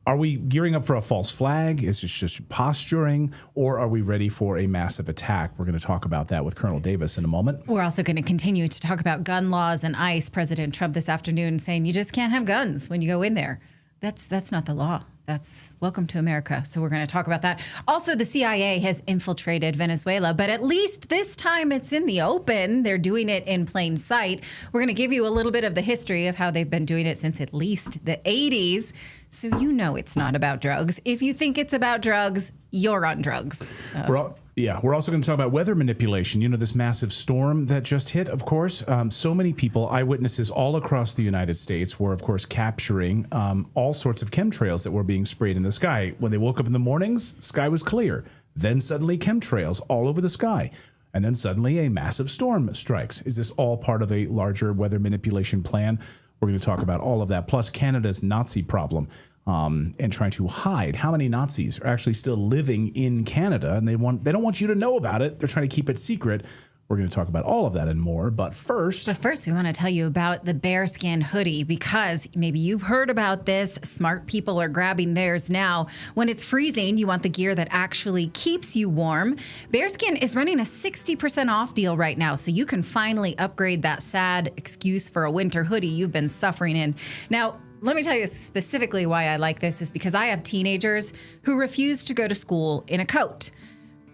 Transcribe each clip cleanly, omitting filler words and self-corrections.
Are we gearing up for a false flag? Is this just posturing? Or are we ready for a massive attack? We're going to talk about that with Colonel Davis in a moment. We're also going to continue to talk about gun laws and ICE. President Trump this afternoon saying you just can't have guns when you go in there. That's not the law. That's welcome to America. So we're going to talk about that. Also, the CIA has infiltrated Venezuela, but at least this time it's in the open. They're doing it in plain sight. We're going to give you a little bit of the history of how they've been doing it since at least the 80s. So you know it's not about drugs. If you think it's about drugs, you're on drugs. We're also going to talk about weather manipulation. You know, this massive storm that just hit, of course. So many people, eyewitnesses all across the United States, were, of course, capturing all sorts of chemtrails that were being sprayed in the sky. When they woke up in the mornings, sky was clear. Then suddenly chemtrails all over the sky. And then suddenly a massive storm strikes. Is this all part of a larger weather manipulation plan? We're going to talk about all of that, plus Canada's Nazi problem. And trying to hide how many Nazis are actually still living in Canada, and they don't want you to know about it. They're trying to keep it secret. We're going to talk about all of that and more. But first, we want to tell you about the bearskin hoodie, because maybe you've heard about this. Smart people are grabbing theirs now. When it's freezing, you want the gear that actually keeps you warm. Bearskin is running a 60% off deal right now, so you can finally upgrade that sad excuse for a winter hoodie you've been suffering in. Now, let me tell you specifically why I like this is because I have teenagers who refuse to go to school in a coat.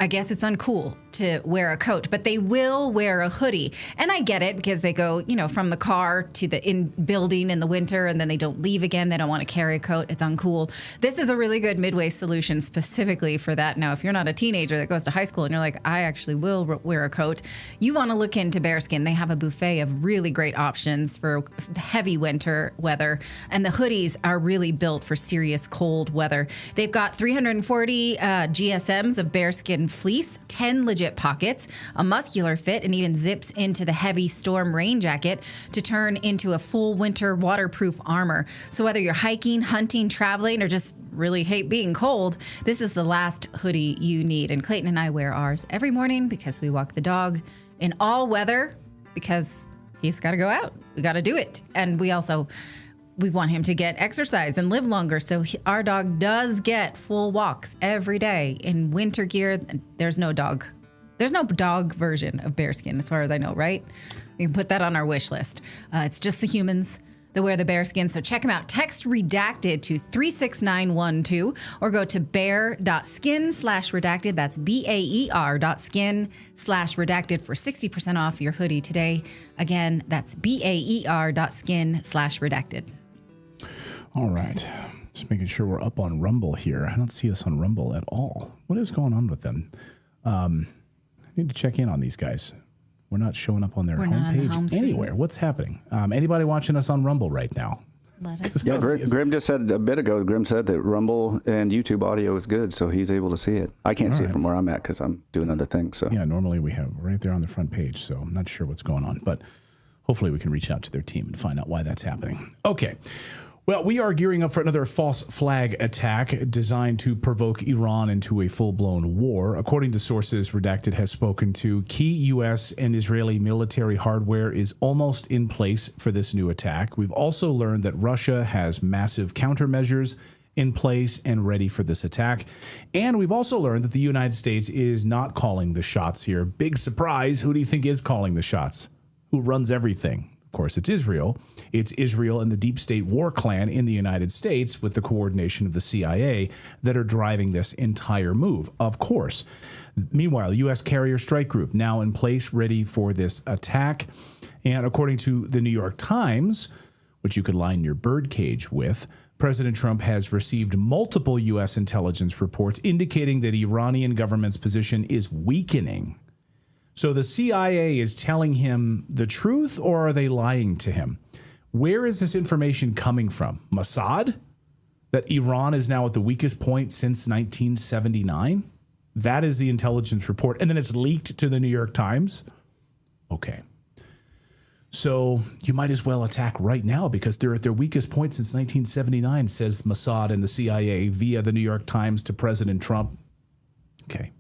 I guess it's uncool to wear a coat, but they will wear a hoodie. And I get it because they go, from the car to the building in the winter, and then they don't leave again. They don't want to carry a coat. It's uncool. This is a really good midway solution specifically for that. Now, if you're not a teenager that goes to high school and you're like, I actually will wear a coat, you want to look into Bearskin. They have a buffet of really great options for heavy winter weather. And the hoodies are really built for serious cold weather. They've got 340 GSMs of bearskin fleece, 10 legit pockets, a muscular fit, and even zips into the heavy storm rain jacket to turn into a full winter waterproof armor. So whether you're hiking, hunting, traveling, or just really hate being cold, this is the last hoodie you need. And Clayton and I wear ours every morning because we walk the dog in all weather because he's got to go out. We got to do it. And we want him to get exercise and live longer. So our dog does get full walks every day in winter gear. There's no dog version of bearskin, as far as I know, right? We can put that on our wish list. It's just the humans that wear the bearskin. So check them out. Text redacted to 36912 or go to bear.skin/redacted. That's BAER.skin/redacted for 60% off your hoodie today. Again, that's BAER.skin/redacted. All right. Just making sure we're up on Rumble here. I don't see us on Rumble at all. What is going on with them? I need to check in on these guys. We're not showing up on their homepage anywhere. What's happening? Anybody watching us on Rumble right now? Yeah, Grim just said a bit ago, Grim said that Rumble and YouTube audio is good, so he's able to see it. I can't see it from where I'm at because I'm doing other things. So yeah, normally we have right there on the front page, so I'm not sure what's going on, but hopefully we can reach out to their team and find out why that's happening. Okay. Well, we are gearing up for another false flag attack designed to provoke Iran into a full-blown war. According to sources Redacted has spoken to, key U.S. and Israeli military hardware is almost in place for this new attack. We've also learned that Russia has massive countermeasures in place and ready for this attack. And we've also learned that the United States is not calling the shots here. Big surprise. Who do you think is calling the shots? Who runs everything? Of course, it's Israel. It's Israel and the deep state war clan in the United States with the coordination of the CIA that are driving this entire move, of course. Meanwhile, U.S. carrier strike group now in place, ready for this attack. And according to the New York Times, which you could line your birdcage with, President Trump has received multiple U.S. intelligence reports indicating that Iranian government's position is weakening. So the CIA is telling him the truth, or are they lying to him? Where is this information coming from? Mossad? That Iran is now at the weakest point since 1979? That is the intelligence report. And then it's leaked to the New York Times? Okay. So you might as well attack right now because they're at their weakest point since 1979, says Mossad and the CIA via the New York Times to President Trump. Okay.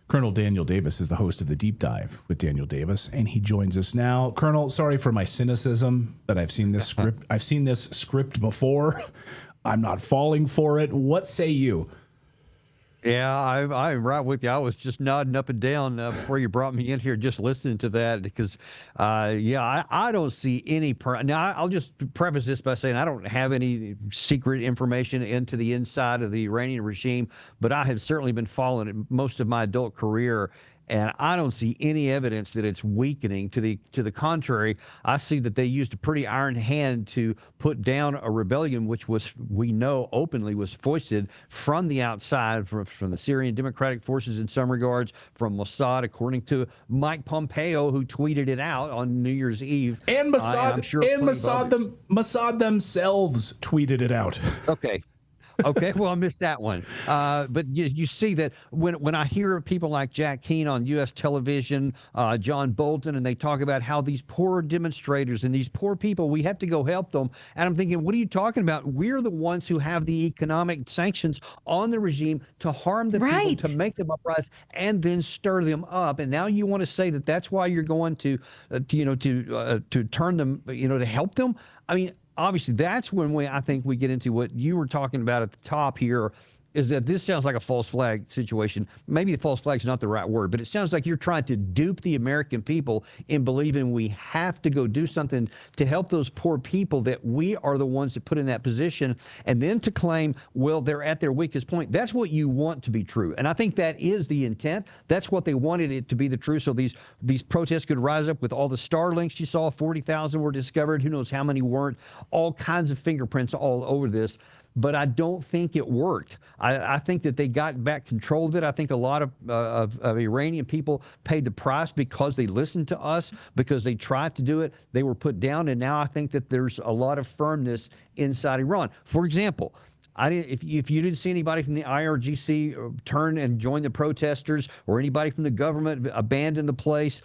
Colonel Daniel Davis is the host of The Deep Dive with Daniel Davis, and he joins us now. Colonel, sorry for my cynicism, but I've seen this script. I've seen this script before. I'm not falling for it. What say you? Yeah, I'm right with you. I was just nodding up and down before you brought me in here, just listening to that because, I don't see any. Now, I'll just preface this by saying I don't have any secret information into the inside of the Iranian regime, but I have certainly been following it most of my adult career. And I don't see any evidence that it's weakening. To the contrary, I see that they used a pretty iron hand to put down a rebellion, which we know openly was foisted from the outside, from the Syrian Democratic Forces in some regards, from Mossad, according to Mike Pompeo, who tweeted it out on New Year's Eve. And Mossad themselves tweeted it out. Okay. Okay, well, I missed that one. But you see that when I hear people like Jack Keane on U.S. television, John Bolton, and they talk about how these poor demonstrators and these poor people, we have to go help them. And I'm thinking, what are you talking about? We're the ones who have the economic sanctions on the regime to harm the people, to make them uprise, and then stir them up. And now you want to say that that's why you're going to turn them, to help them? I mean, obviously, that's when I think we get into what you were talking about at the top here, is that this sounds like a false flag situation. Maybe the false flag is not the right word, but it sounds like you're trying to dupe the American people in believing we have to go do something to help those poor people that we are the ones that put in that position, and then to claim, well, they're at their weakest point. That's what you want to be true. And I think that is the intent. That's what they wanted it to be the truth. So these protests could rise up with all the Starlinks you saw, 40,000 were discovered. Who knows how many weren't? All kinds of fingerprints all over this. But I don't think it worked. I think that they got back control of it. I think a lot of Iranian people paid the price because they listened to us, because they tried to do it. They were put down, and now I think that there's a lot of firmness inside Iran. For example, if you didn't see anybody from the IRGC turn and join the protesters, or anybody from the government abandon the place,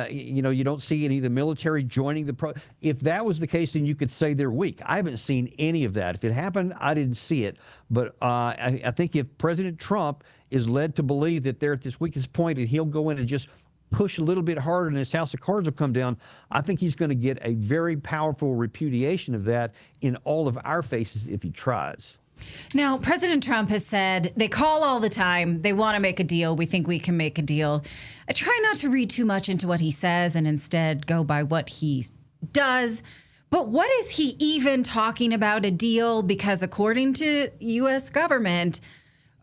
you don't see any of the military joining the if that was the case, then you could say they're weak. I haven't seen any of that. If it happened, I didn't see it. But I think if President Trump is led to believe that they're at this weakest point and he'll go in and just push a little bit harder and his house of cards will come down, I think he's going to get a very powerful repudiation of that in all of our faces if he tries. Now, President Trump has said they call all the time. They want to make a deal. We think we can make a deal. I try not to read too much into what he says and instead go by what he does. But what is he even talking about a deal? Because according to U.S. government,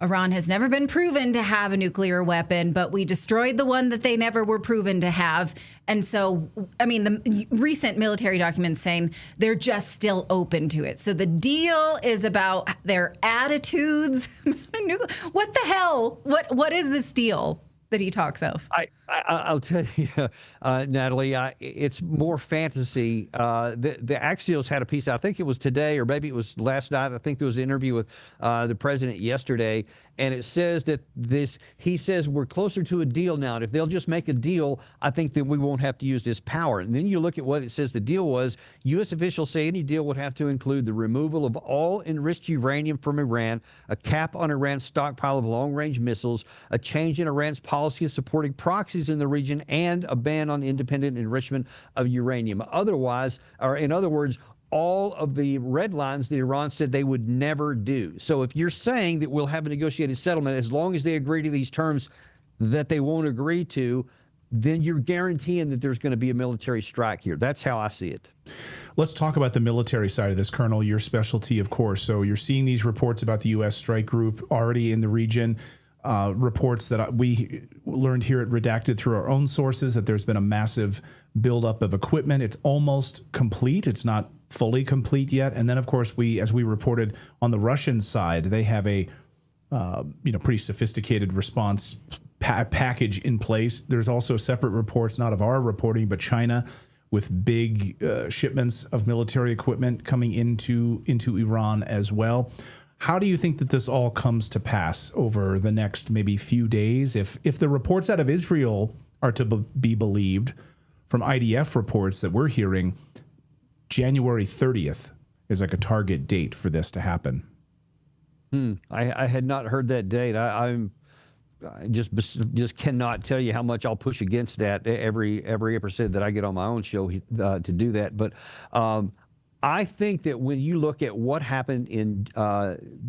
Iran has never been proven to have a nuclear weapon, but we destroyed the one that they never were proven to have. And so, I mean, the recent military documents saying they're just still open to it. So the deal is about their attitudes. What the hell? What is this deal that he talks of? I'll tell you, Natalie, it's more fantasy. The Axios had a piece, I think it was today or maybe it was last night. I think there was an interview with the president yesterday, and it says that he says we're closer to a deal now. And if they'll just make a deal, I think that we won't have to use this power. And then you look at what it says the deal was. U.S. officials say any deal would have to include the removal of all enriched uranium from Iran, a cap on Iran's stockpile of long-range missiles, a change in Iran's policy of supporting proxies in the region, and a ban on independent enrichment of uranium. Otherwise, or in other words, all of the red lines that Iran said they would never do. So if you're saying that we'll have a negotiated settlement as long as they agree to these terms that they won't agree to, then you're guaranteeing that there's going to be a military strike here. That's how I see it. Let's talk about the military side of this, Colonel, your specialty, of course. So you're seeing these reports about the U.S. strike group already in the region. Reports that we learned here at Redacted through our own sources that there's been a massive buildup of equipment. It's almost complete. It's not fully complete yet. And then, of course, as we reported on the Russian side, they have a pretty sophisticated response package in place. There's also separate reports, not of our reporting, but China with big shipments of military equipment coming into Iran as well. How do you think that this all comes to pass over the next maybe few days? If the reports out of Israel are to be believed, from IDF reports that we're hearing, January 30th is like a target date for this to happen. I had not heard that date. I just cannot tell you how much I'll push against that every episode that I get on my own show to do that. But I think that when you look at what happened in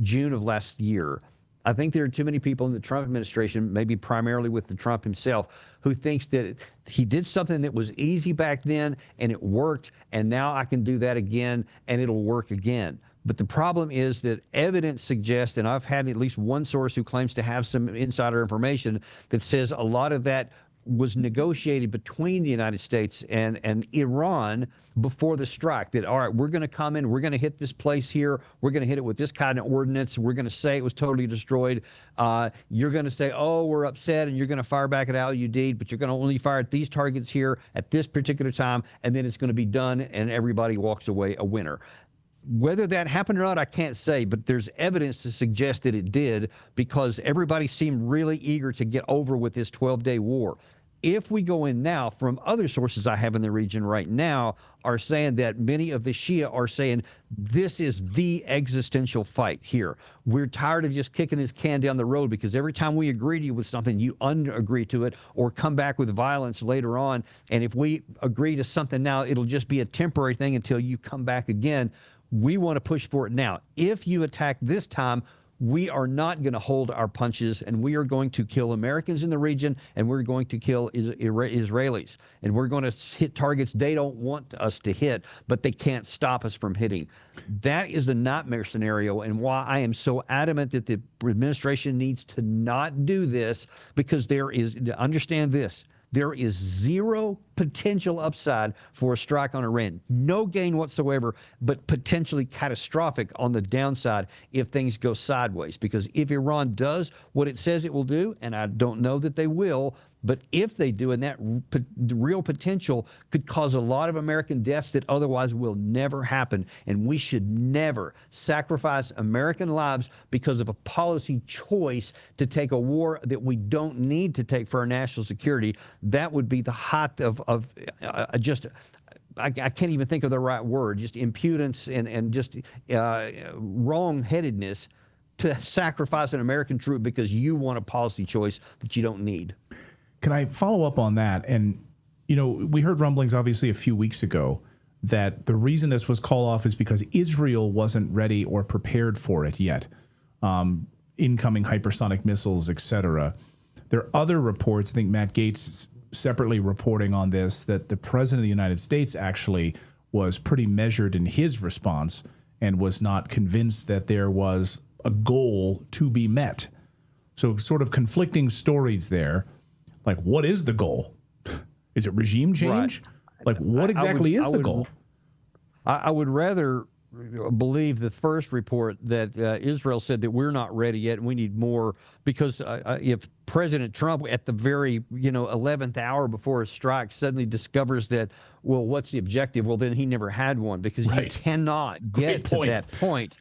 June of last year, I think there are too many people in the Trump administration, maybe primarily with the Trump himself, who thinks that he did something that was easy back then and it worked, and now I can do that again and it'll work again. But the problem is that evidence suggests, and I've had at least one source who claims to have some insider information that says a lot of that was negotiated between the United States and Iran before the strike. That, all right, we're going to come in, we're going to hit this place here, we're going to hit it with this kind of ordinance, we're going to say it was totally destroyed. You're going to say, oh, we're upset, and you're going to fire back at Al-Udeid, but you're going to only fire at these targets here at this particular time, and then it's going to be done, and everybody walks away a winner. Whether that happened or not, I can't say, but there's evidence to suggest that it did, because everybody seemed really eager to get over with this 12-day war. If we go in now, from other sources I have in the region right now, are saying that many of the Shia are saying this is the existential fight here. We're tired of just kicking this can down the road, because every time we agree to you with something, you unagree to it or come back with violence later on. And if we agree to something now, it'll just be a temporary thing until you come back again. We want to push for it now. If you attack this time, we are not going to hold our punches, and we are going to kill Americans in the region, and we're going to kill Israelis, and we're going to hit targets they don't want us to hit, but they can't stop us from hitting. That is the nightmare scenario, and why I am so adamant that the administration needs to not do this, because there is, understand this, there is zero potential upside for a strike on Iran. No gain whatsoever, but potentially catastrophic on the downside if things go sideways. Because if Iran does what it says it will do, and I don't know that they will, but if they do, and that real potential could cause a lot of American deaths that otherwise will never happen. And we should never sacrifice American lives because of a policy choice to take a war that we don't need to take for our national security. That would be the height of just, I can't even think of the right word, just impudence and just wrong-headedness to sacrifice an American troop because you want a policy choice that you don't need. Can I follow up on that? And, you know, we heard rumblings, obviously, a few weeks ago that the reason this was called off is because Israel wasn't ready or prepared for it yet. Incoming hypersonic missiles, et cetera. There are other reports, I think Matt Gaetz separately reporting on this, that the president of the United States actually was pretty measured in his response and was not convinced that there was a goal to be met. So sort of conflicting stories there. Like, what is the goal? Is it regime change? Right. Like, what exactly is the goal? I would rather believe the first report that Israel said that we're not ready yet and we need more, because if President Trump at the very 11th hour before a strike suddenly discovers that, well, what's the objective? Well, then he never had one, because you cannot get to that point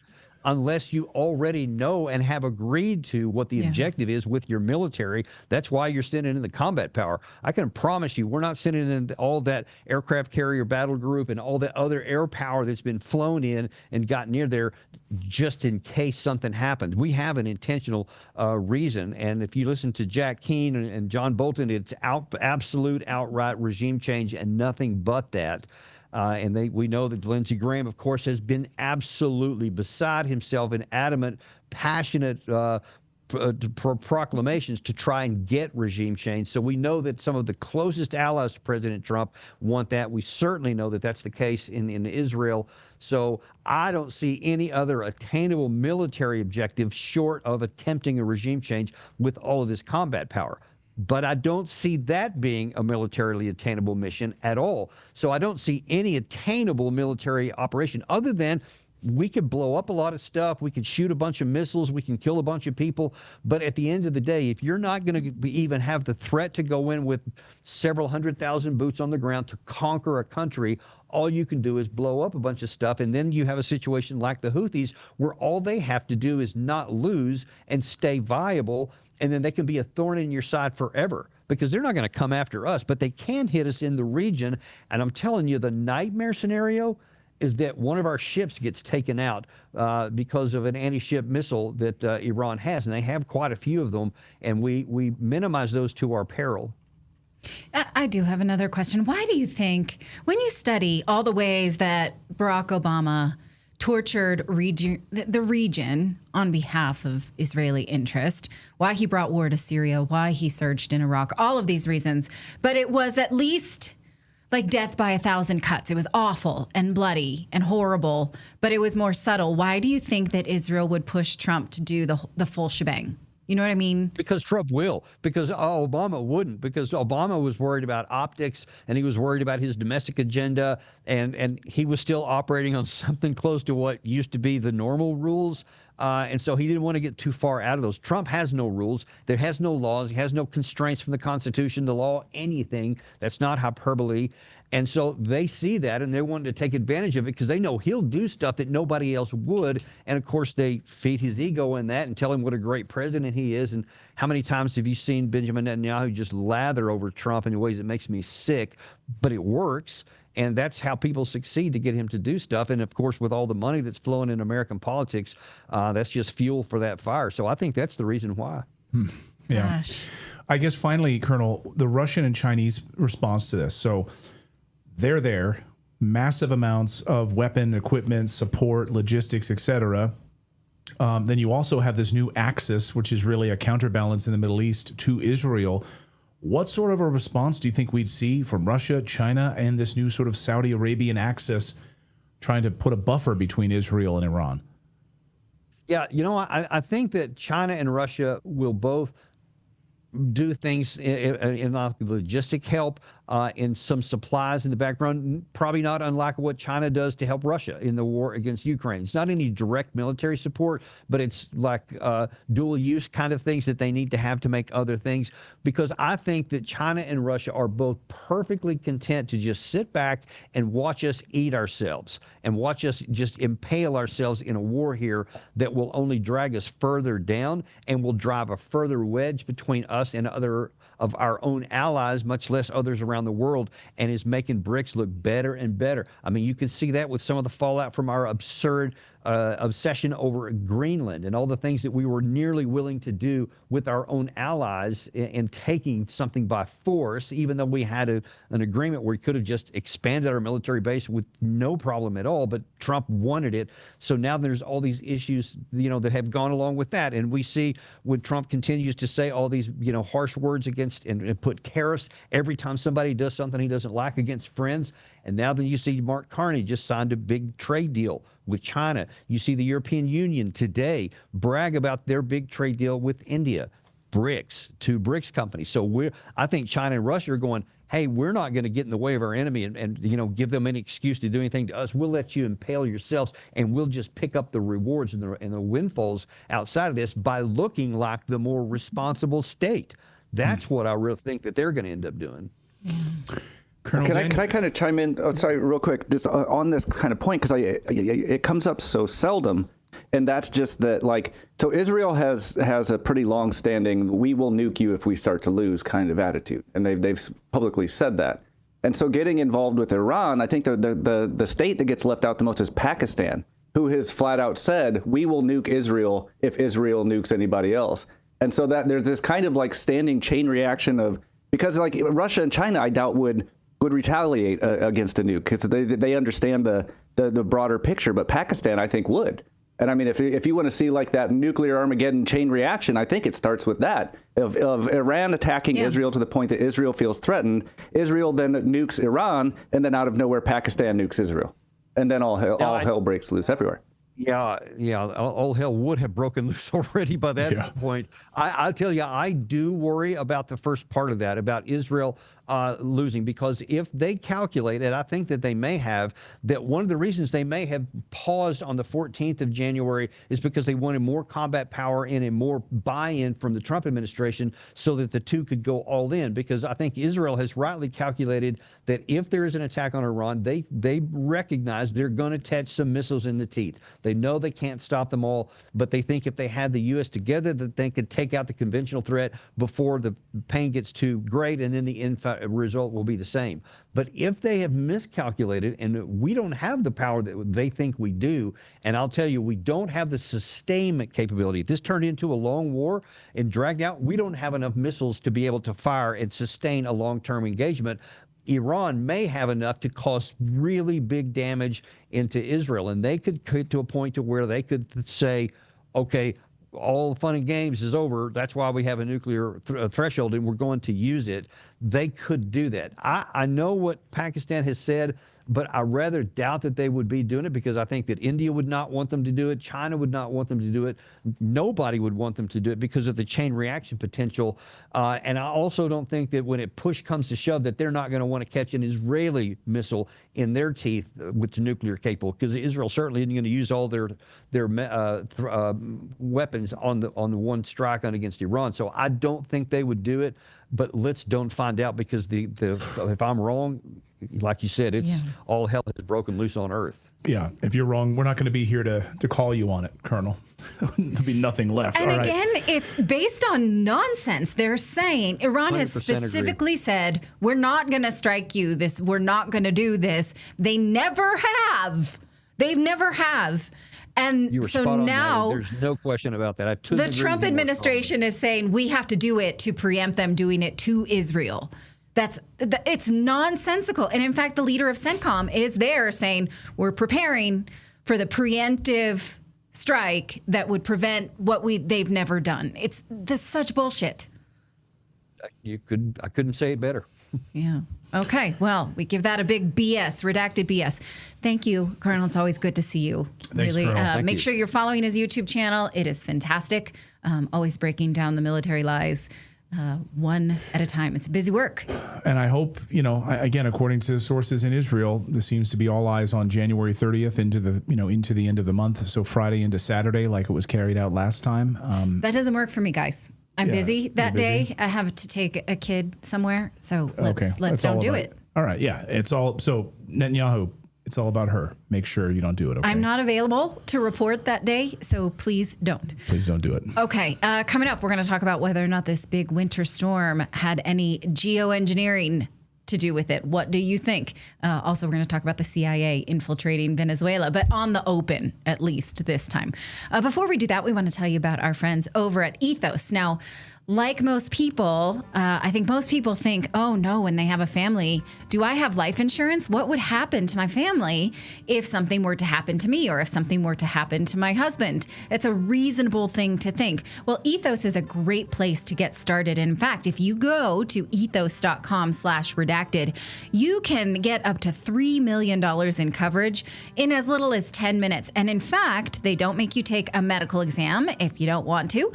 unless you already know and have agreed to what the objective is with your military. That's why you're sending in the combat power. I can promise you, we're not sending in all that aircraft carrier battle group and all the other air power that's been flown in and got near there just in case something happens. We have an intentional reason. And if you listen to Jack Keane and John Bolton, it's absolute outright regime change and nothing but that. And we know that Lindsey Graham, of course, has been absolutely beside himself in adamant, passionate proclamations to try and get regime change. So we know that some of the closest allies to President Trump want that. We certainly know that that's the case in Israel. So I don't see any other attainable military objective short of attempting a regime change with all of this combat power. But I don't see that being a militarily attainable mission at all. So I don't see any attainable military operation other than we could blow up a lot of stuff, we could shoot a bunch of missiles, we can kill a bunch of people. But at the end of the day, if you're not going to even have the threat to go in with several 100,000 boots on the ground to conquer a country, all you can do is blow up a bunch of stuff. And then you have a situation like the Houthis where all they have to do is not lose and stay viable. And then they can be a thorn in your side forever, because they're not going to come after us, but they can hit us in the region. And I'm telling you, the nightmare scenario is that one of our ships gets taken out because of an anti-ship missile that Iran has. And they have quite a few of them. And we minimize those to our peril. I do have another question. Why do you think, when you study all the ways that Barack Obama tortured the region on behalf of Israeli interest, why he brought war to Syria, why he surged in Iraq, all of these reasons, but it was at least like death by 1,000 cuts. It was awful and bloody and horrible, but it was more subtle. Why do you think that Israel would push Trump to do the full shebang? You know what I mean? Because Trump will. Because Obama wouldn't. Because Obama was worried about optics, and he was worried about his domestic agenda, and he was still operating on something close to what used to be the normal rules. And so he didn't want to get too far out of those. Trump has no rules. There has no laws. He has no constraints from the Constitution, the law, anything. That's not hyperbole. And so they see that, and they want to take advantage of it because they know he'll do stuff that nobody else would. And, of course, they feed his ego in that and tell him what a great president he is. And how many times have you seen Benjamin Netanyahu just lather over Trump in ways that makes me sick? But it works. And that's how people succeed to get him to do stuff. And, of course, with all the money that's flowing in American politics, that's just fuel for that fire. So I think that's the reason why. Yeah. Gosh. I guess finally, Colonel, the Russian and Chinese response to this. So they're there, massive amounts of weapon, equipment, support, logistics, etc. Then you also have this new axis, which is really a counterbalance in the Middle East to Israel. What sort of a response do you think we'd see from Russia, China, and this new sort of Saudi Arabian axis trying to put a buffer between Israel and Iran? Yeah, I think that China and Russia will both do things in logistic help, in some supplies in the background, probably not unlike what China does to help Russia in the war against Ukraine. It's not any direct military support, but it's like dual use kind of things that they need to have to make other things. Because I think that China and Russia are both perfectly content to just sit back and watch us eat ourselves and watch us just impale ourselves in a war here that will only drag us further down and will drive a further wedge between us and other of our own allies, much less others around the world, and is making BRICS look better and better. I mean, you can see that with some of the fallout from our absurd obsession over Greenland and all the things that we were nearly willing to do with our own allies in taking something by force, even though we had an agreement where we could have just expanded our military base with no problem at all, but Trump wanted it. So now there's all these issues, that have gone along with that. And we see when Trump continues to say all these, harsh words against and put tariffs every time somebody does something he doesn't like against friends. And now then you see Mark Carney just signed a big trade deal with China. You see the European Union today brag about their big trade deal with India, BRICS, two BRICS companies. So I think China and Russia are going, hey, we're not going to get in the way of our enemy and give them any excuse to do anything to us. We'll let you impale yourselves, and we'll just pick up the rewards and the windfalls outside of this by looking like the more responsible state. That's what I really think that they're going to end up doing. Colonel, can I kind of chime in? Oh, sorry, real quick, just on this kind of point, because it comes up so seldom, and that's just that, so Israel has a pretty long-standing "we will nuke you if we start to lose" kind of attitude, and they've publicly said that. And so getting involved with Iran, I think the state that gets left out the most is Pakistan, who has flat out said, "We will nuke Israel if Israel nukes anybody else." And so that there's this kind of standing chain reaction of, because Russia and China, I doubt would retaliate against a nuke because they understand the broader picture, but Pakistan, I think, would. And I mean, if you want to see that nuclear Armageddon chain reaction, I think it starts with that of Iran attacking Israel to the point that Israel feels threatened. Israel then nukes Iran, and then out of nowhere, Pakistan nukes Israel, and then all hell breaks loose everywhere. Yeah, all hell would have broken loose already by that point. I'll tell you, I do worry about the first part of that, about Israel losing, because if they calculate, and I think that they may have, that one of the reasons they may have paused on the 14th of January is because they wanted more combat power and more buy-in from the Trump administration so that the two could go all in. Because I think Israel has rightly calculated that if there is an attack on Iran, they recognize they're going to catch some missiles in the teeth. They know they can't stop them all, but they think if they had the U.S. together, that they could take out the conventional threat before the pain gets too great, and then the result will be the same. But if they have miscalculated, and we don't have the power that they think we do, and I'll tell you, we don't have the sustainment capability. If this turned into a long war and dragged out, we don't have enough missiles to be able to fire and sustain a long-term engagement. Iran may have enough to cause really big damage into Israel, and they could get to a point to where they could say, okay, all the fun and games is over. That's why we have a nuclear threshold, and we're going to use it. They could do that. I know what Pakistan has said, but I rather doubt that they would be doing it, because I think that India would not want them to do it. China would not want them to do it. Nobody would want them to do it because of the chain reaction potential. And I also don't think that when push comes to shove, that they're not going to want to catch an Israeli missile in their teeth with the nuclear capable, because Israel certainly isn't going to use all their weapons on the one strike against Iran. So I don't think they would do it. But let's don't find out, because if I'm wrong, like you said, it's all hell has broken loose on Earth. Yeah, if you're wrong, we're not going to be here to call you on it, Colonel. There'll be nothing left. And all again, right. it's based on nonsense. They're saying Iran has specifically said, we're not going to strike you. We're not going to do this. They never have. They've never have. And you were so spot on now, that. There's no question about that. the Trump administration is saying we have to do it to preempt them doing it to Israel. It's nonsensical. And in fact, the leader of CENTCOM is there saying we're preparing for the preemptive strike that would prevent what they've never done. It's such bullshit. I couldn't say it better. Yeah. Okay. Well, we give that a big BS, redacted BS. Thank you, Colonel. It's always good to see you. Thanks, really, Colonel. make sure you're following his YouTube channel. It is fantastic. Always breaking down the military lies one at a time. It's busy work. And I hope, again, according to sources in Israel, this seems to be all eyes on January 30th into the end of the month. So Friday into Saturday, like it was carried out last time. That doesn't work for me, guys. I'm busy that busy? day. I have to take a kid somewhere. So let's That's don't all do about it. All right. Yeah. It's all. So Netanyahu, it's all about her. Make sure you don't do it. Okay? I'm not available to report that day, so please don't. Please don't do it. Okay, coming up, we're going to talk about whether or not this big winter storm had any geoengineering to do with it. What do you think? Also, we're going to talk about the CIA infiltrating Venezuela, but on the open, at least this time. Before we do that, we want to tell you about our friends over at Ethos. Now, like most people, I think most people think, oh no, when they have a family, do I have life insurance? What would happen to my family if something were to happen to me or if something were to happen to my husband? It's a reasonable thing to think. Well, Ethos is a great place to get started. In fact, if you go to ethos.com/redacted, you can get up to $3 million in coverage in as little as 10 minutes. And in fact, they don't make you take a medical exam if you don't want to.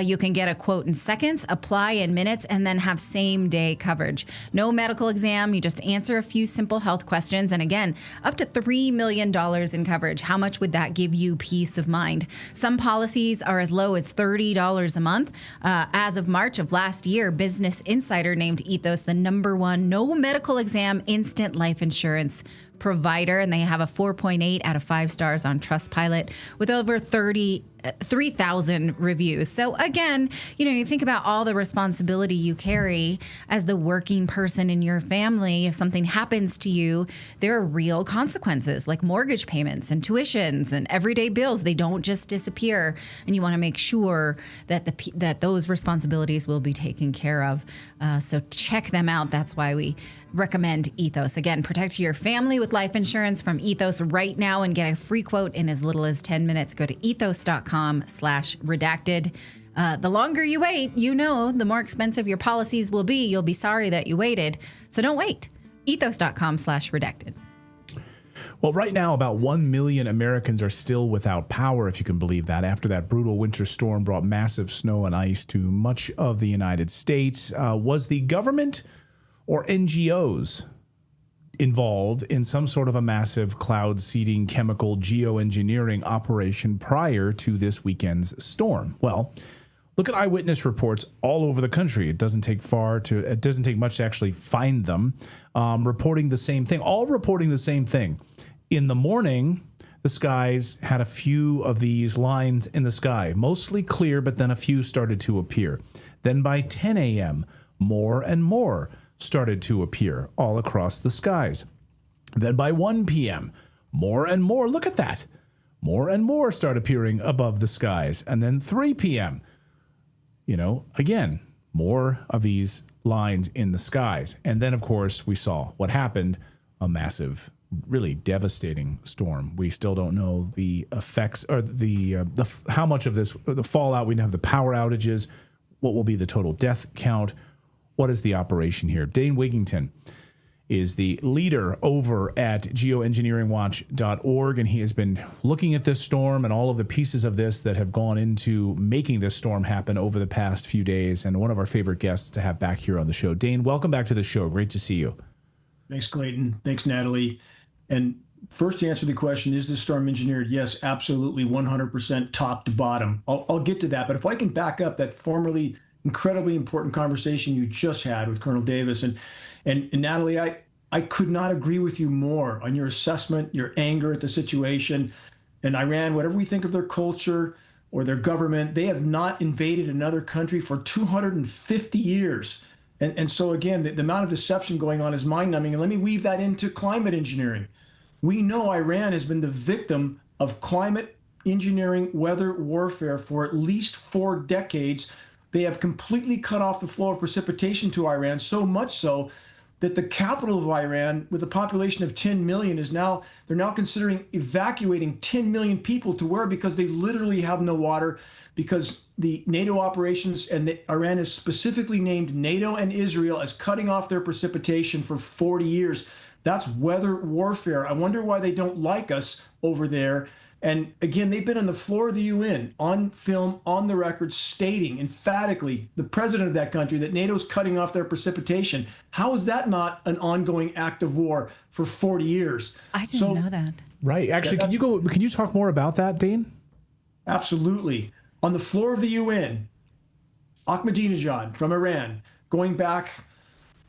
You can get a quote in seconds, apply in minutes, and then have same-day coverage. No medical exam. You just answer a few simple health questions. And again, up to $3 million in coverage. How much would that give you peace of mind? Some policies are as low as $30 a month. As of March of last year, Business Insider named Ethos the #1 no medical exam instant life insurance provider, and they have a 4.8 out of 5 stars on Trustpilot with over 3,000 reviews. So again, you think about all the responsibility you carry as the working person in your family. If something happens to you, there are real consequences like mortgage payments and tuitions and everyday bills. They don't just disappear, and you want to make sure that that those responsibilities will be taken care of. So check them out. That's why we recommend Ethos. Again, protect your family with life insurance from Ethos right now and get a free quote in as little as 10 minutes. Go to ethos.com/redacted. The longer you wait, the more expensive your policies will be. You'll be sorry that you waited. So don't wait. Ethos.com/redacted. Well, right now, about 1 million Americans are still without power, if you can believe that, after that brutal winter storm brought massive snow and ice to much of the United States. Was the government or NGOs involved in some sort of a massive cloud seeding chemical geoengineering operation prior to this weekend's storm? Well, look at eyewitness reports all over the country. It doesn't take much to actually find them, reporting the same thing, all reporting the same thing. In the morning, the skies had a few of these lines in the sky, mostly clear, but then a few started to appear. Then by 10 a.m., more and more started to appear all across the skies. Then by 1 p.m., more and more, look at that, more and more start appearing above the skies. And then 3 p.m., again, more of these lines in the skies. And then, of course, we saw what happened, a massive, really devastating storm. We still don't know the effects or the how much of this, the fallout. We have the power outages. What will be the total death count? What is the operation here? Dane Wigington is the leader over at geoengineeringwatch.org, and he has been looking at this storm and all of the pieces of this that have gone into making this storm happen over the past few days, and one of our favorite guests to have back here on the show. Dane, welcome back to the show. Great to see you. Thanks, Clayton. Thanks, Natalie. And first, to answer the question, is this storm engineered? Yes, absolutely, 100% top to bottom. I'll get to that, but if I can back up that formerly incredibly important conversation you just had with Colonel Davis. And Natalie, I could not agree with you more on your assessment, your anger at the situation. And Iran, whatever we think of their culture or their government, they have not invaded another country for 250 years. And so again, the amount of deception going on is mind-numbing. And let me weave that into climate engineering. We know Iran has been the victim of climate engineering weather warfare for at least 4 decades. They have completely cut off the flow of precipitation to Iran, so much so that the capital of Iran, with a population of 10 million, they're now considering evacuating 10 million people to where? Because they literally have no water, because the NATO operations, and Iran has specifically named NATO and Israel as cutting off their precipitation for 40 years. That's weather warfare. I wonder why they don't like us over there. And again, they've been on the floor of the UN, on film, on the record, stating emphatically, the president of that country, that NATO's cutting off their precipitation. How is that not an ongoing act of war for 40 years? I didn't know that. Right. Actually, can you talk more about that, Dane? Absolutely. On the floor of the UN, Ahmadinejad from Iran, going back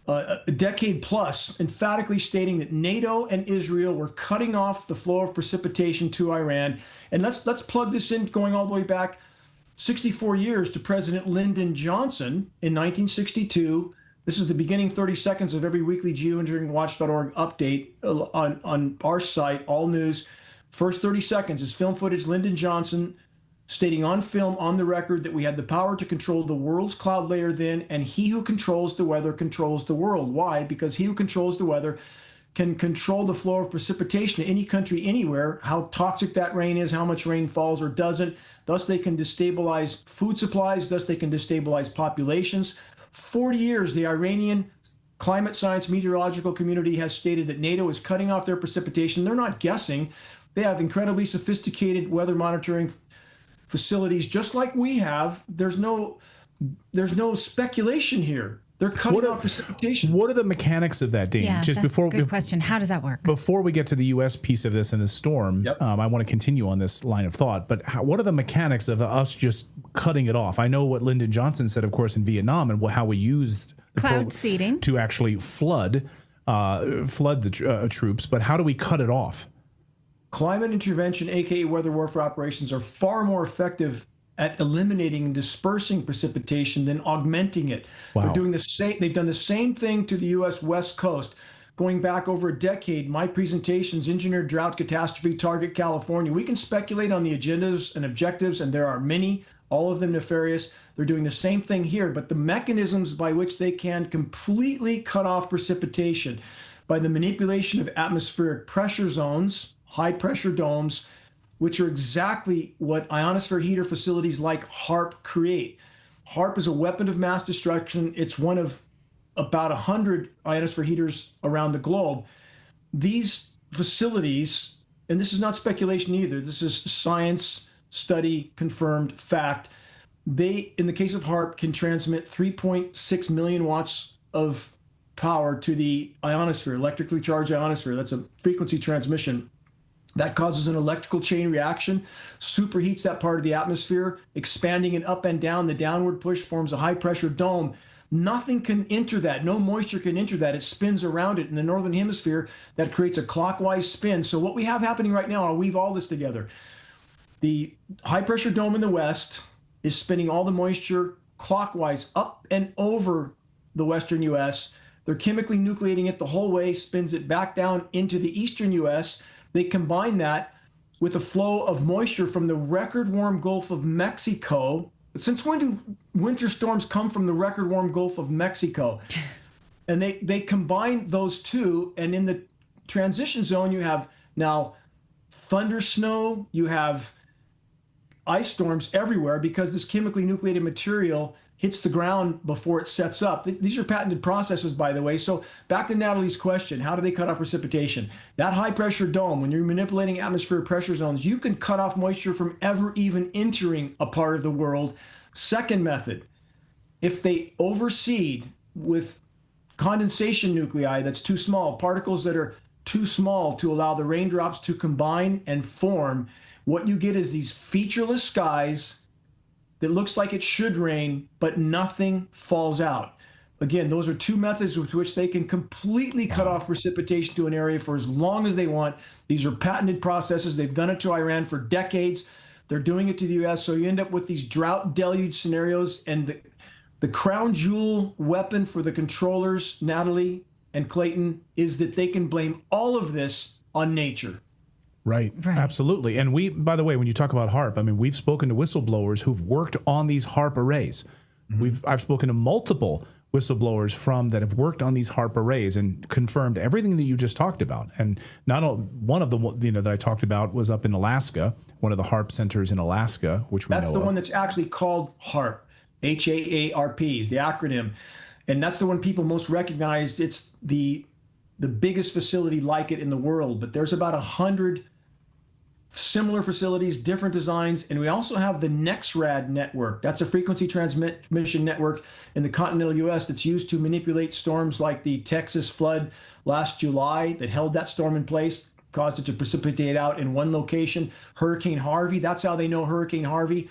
a decade plus, emphatically stating that NATO and Israel were cutting off the flow of precipitation to Iran. And let's plug this in, going all the way back 64 years to President Lyndon Johnson in 1962. This is the beginning 30 seconds of every weekly geoengineeringwatch.org update on our site, all news. First 30 seconds is film footage, Lyndon Johnson stating on film, on the record, that we had the power to control the world's cloud layer then, and he who controls the weather controls the world. Why? Because he who controls the weather can control the flow of precipitation in any country, anywhere, how toxic that rain is, how much rain falls or doesn't. Thus, they can destabilize food supplies. Thus, they can destabilize populations. 40 years, the Iranian climate science meteorological community has stated that NATO is cutting off their precipitation. They're not guessing. They have incredibly sophisticated weather monitoring facilities, just like we have. There's no speculation here. They're cutting off precipitation. What are the mechanics of that, Dane? Yeah, that's a good question. How does that work? Before we get to the U.S. piece of this and the storm, Yep. I want to continue on this line of thought. But what are the mechanics of us just cutting it off? I know what Lyndon Johnson said, of course, in Vietnam, and how we used cloud seeding to actually flood the troops. But how do we cut it off? Climate intervention, aka weather warfare operations, are far more effective at eliminating and dispersing precipitation than augmenting it. Wow. They're doing the same. They've done the same thing to the U.S. West Coast. Going back over a decade, my presentations, Engineered Drought Catastrophe, Target California. We can speculate on the agendas and objectives, and there are many, all of them nefarious. They're doing the same thing here, but the mechanisms by which they can completely cut off precipitation by the manipulation of atmospheric pressure zones, high pressure domes, which are exactly what ionosphere heater facilities like HARP create. HARP is a weapon of mass destruction. It's one of about 100 ionosphere heaters around the globe. These facilities, and this is not speculation either, this is science, study, confirmed fact. They, in the case of HARP, can transmit 3.6 million watts of power to the ionosphere, electrically charged ionosphere. That's a frequency transmission. That causes an electrical chain reaction, superheats that part of the atmosphere, expanding it up and down. The downward push forms a high-pressure dome. Nothing can enter that. No moisture can enter that. It spins around it in the northern hemisphere. That creates a clockwise spin. So what we have happening right now, I'll weave all this together. The high-pressure dome in the west is spinning all the moisture clockwise up and over the western U.S., They're chemically nucleating it the whole way, spins it back down into the eastern U.S. They combine that with the flow of moisture from the record warm Gulf of Mexico. Since when do winter storms come from the record warm Gulf of Mexico? And they combine those two, and in the transition zone, you have now thunder snow, you have ice storms everywhere because this chemically nucleated material hits the ground before it sets up. These are patented processes, by the way. So back to Natalie's question, how do they cut off precipitation? That high pressure dome, when you're manipulating atmospheric pressure zones, you can cut off moisture from ever even entering a part of the world. Second method, if they overseed with condensation nuclei that's too small, particles that are too small to allow the raindrops to combine and form, what you get is these featureless skies that looks like it should rain, but nothing falls out. Again, those are two methods with which they can completely cut off precipitation to an area for as long as they want. These are patented processes. They've done it to Iran for decades. They're doing it to the U.S. So you end up with these drought deluge scenarios. And the crown jewel weapon for the controllers, Natalie and Clayton, is that they can blame all of this on nature. Right. Absolutely. And by the way, when you talk about HARP, I mean, we've spoken to whistleblowers who've worked on these HARP arrays. I've spoken to multiple whistleblowers that have worked on these HARP arrays and confirmed everything that you just talked about. And one of them, that I talked about was up in Alaska, one of the HARP centers in Alaska, which we know That's the one that's actually called HARP, HAARP is the acronym. And that's the one people most recognize. It's the biggest facility like it in the world, but there's about 100 similar facilities, different designs. And we also have the NexRad network. That's a frequency transmission network in the continental U.S. that's used to manipulate storms like the Texas flood last July that held that storm in place, caused it to precipitate out in one location. Hurricane Harvey, that's how they know Hurricane Harvey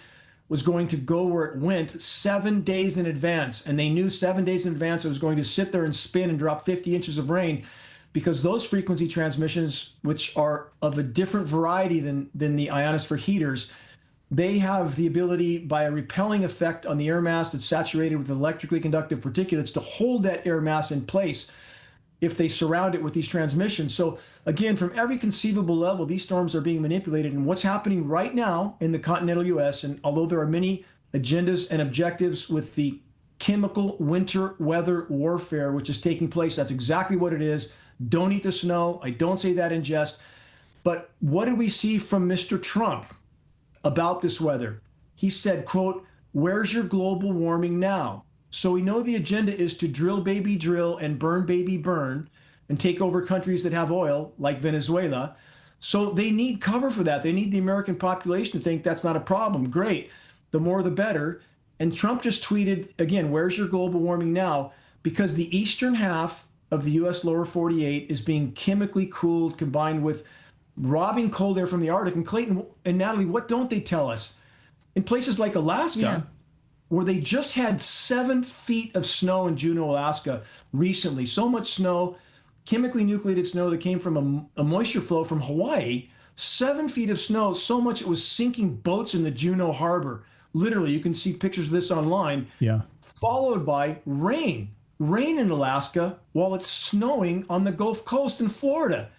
was going to go where it went 7 days in advance. And they knew 7 days in advance it was going to sit there and spin and drop 50 inches of rain, because those frequency transmissions, which are of a different variety than the ionosphere heaters, they have the ability, by a repelling effect on the air mass that's saturated with electrically conductive particulates, to hold that air mass in place if they surround it with these transmissions. So again, from every conceivable level, these storms are being manipulated. And what's happening right now in the continental U.S., and although there are many agendas and objectives with the chemical winter weather warfare, which is taking place, that's exactly what it is. Don't eat the snow. I don't say that in jest. But what do we see from Mr. Trump about this weather? He said, quote, "Where's your global warming now?" So we know the agenda is to drill baby drill and burn baby burn and take over countries that have oil like Venezuela. So they need cover for that. They need the American population to think that's not a problem. Great. The more the better. And Trump just tweeted, again, "Where's your global warming now?" Because the eastern half of the U.S. lower 48 is being chemically cooled, combined with robbing cold air from the Arctic. And Clayton and Natalie, what don't they tell us? In places like Alaska, where they just had 7 feet of snow in Juneau, Alaska recently, so much snow, chemically nucleated snow that came from a moisture flow from Hawaii, 7 feet of snow, so much it was sinking boats in the Juneau harbor. Literally, you can see pictures of this online. Yeah. Followed by rain in Alaska while it's snowing on the Gulf Coast in Florida.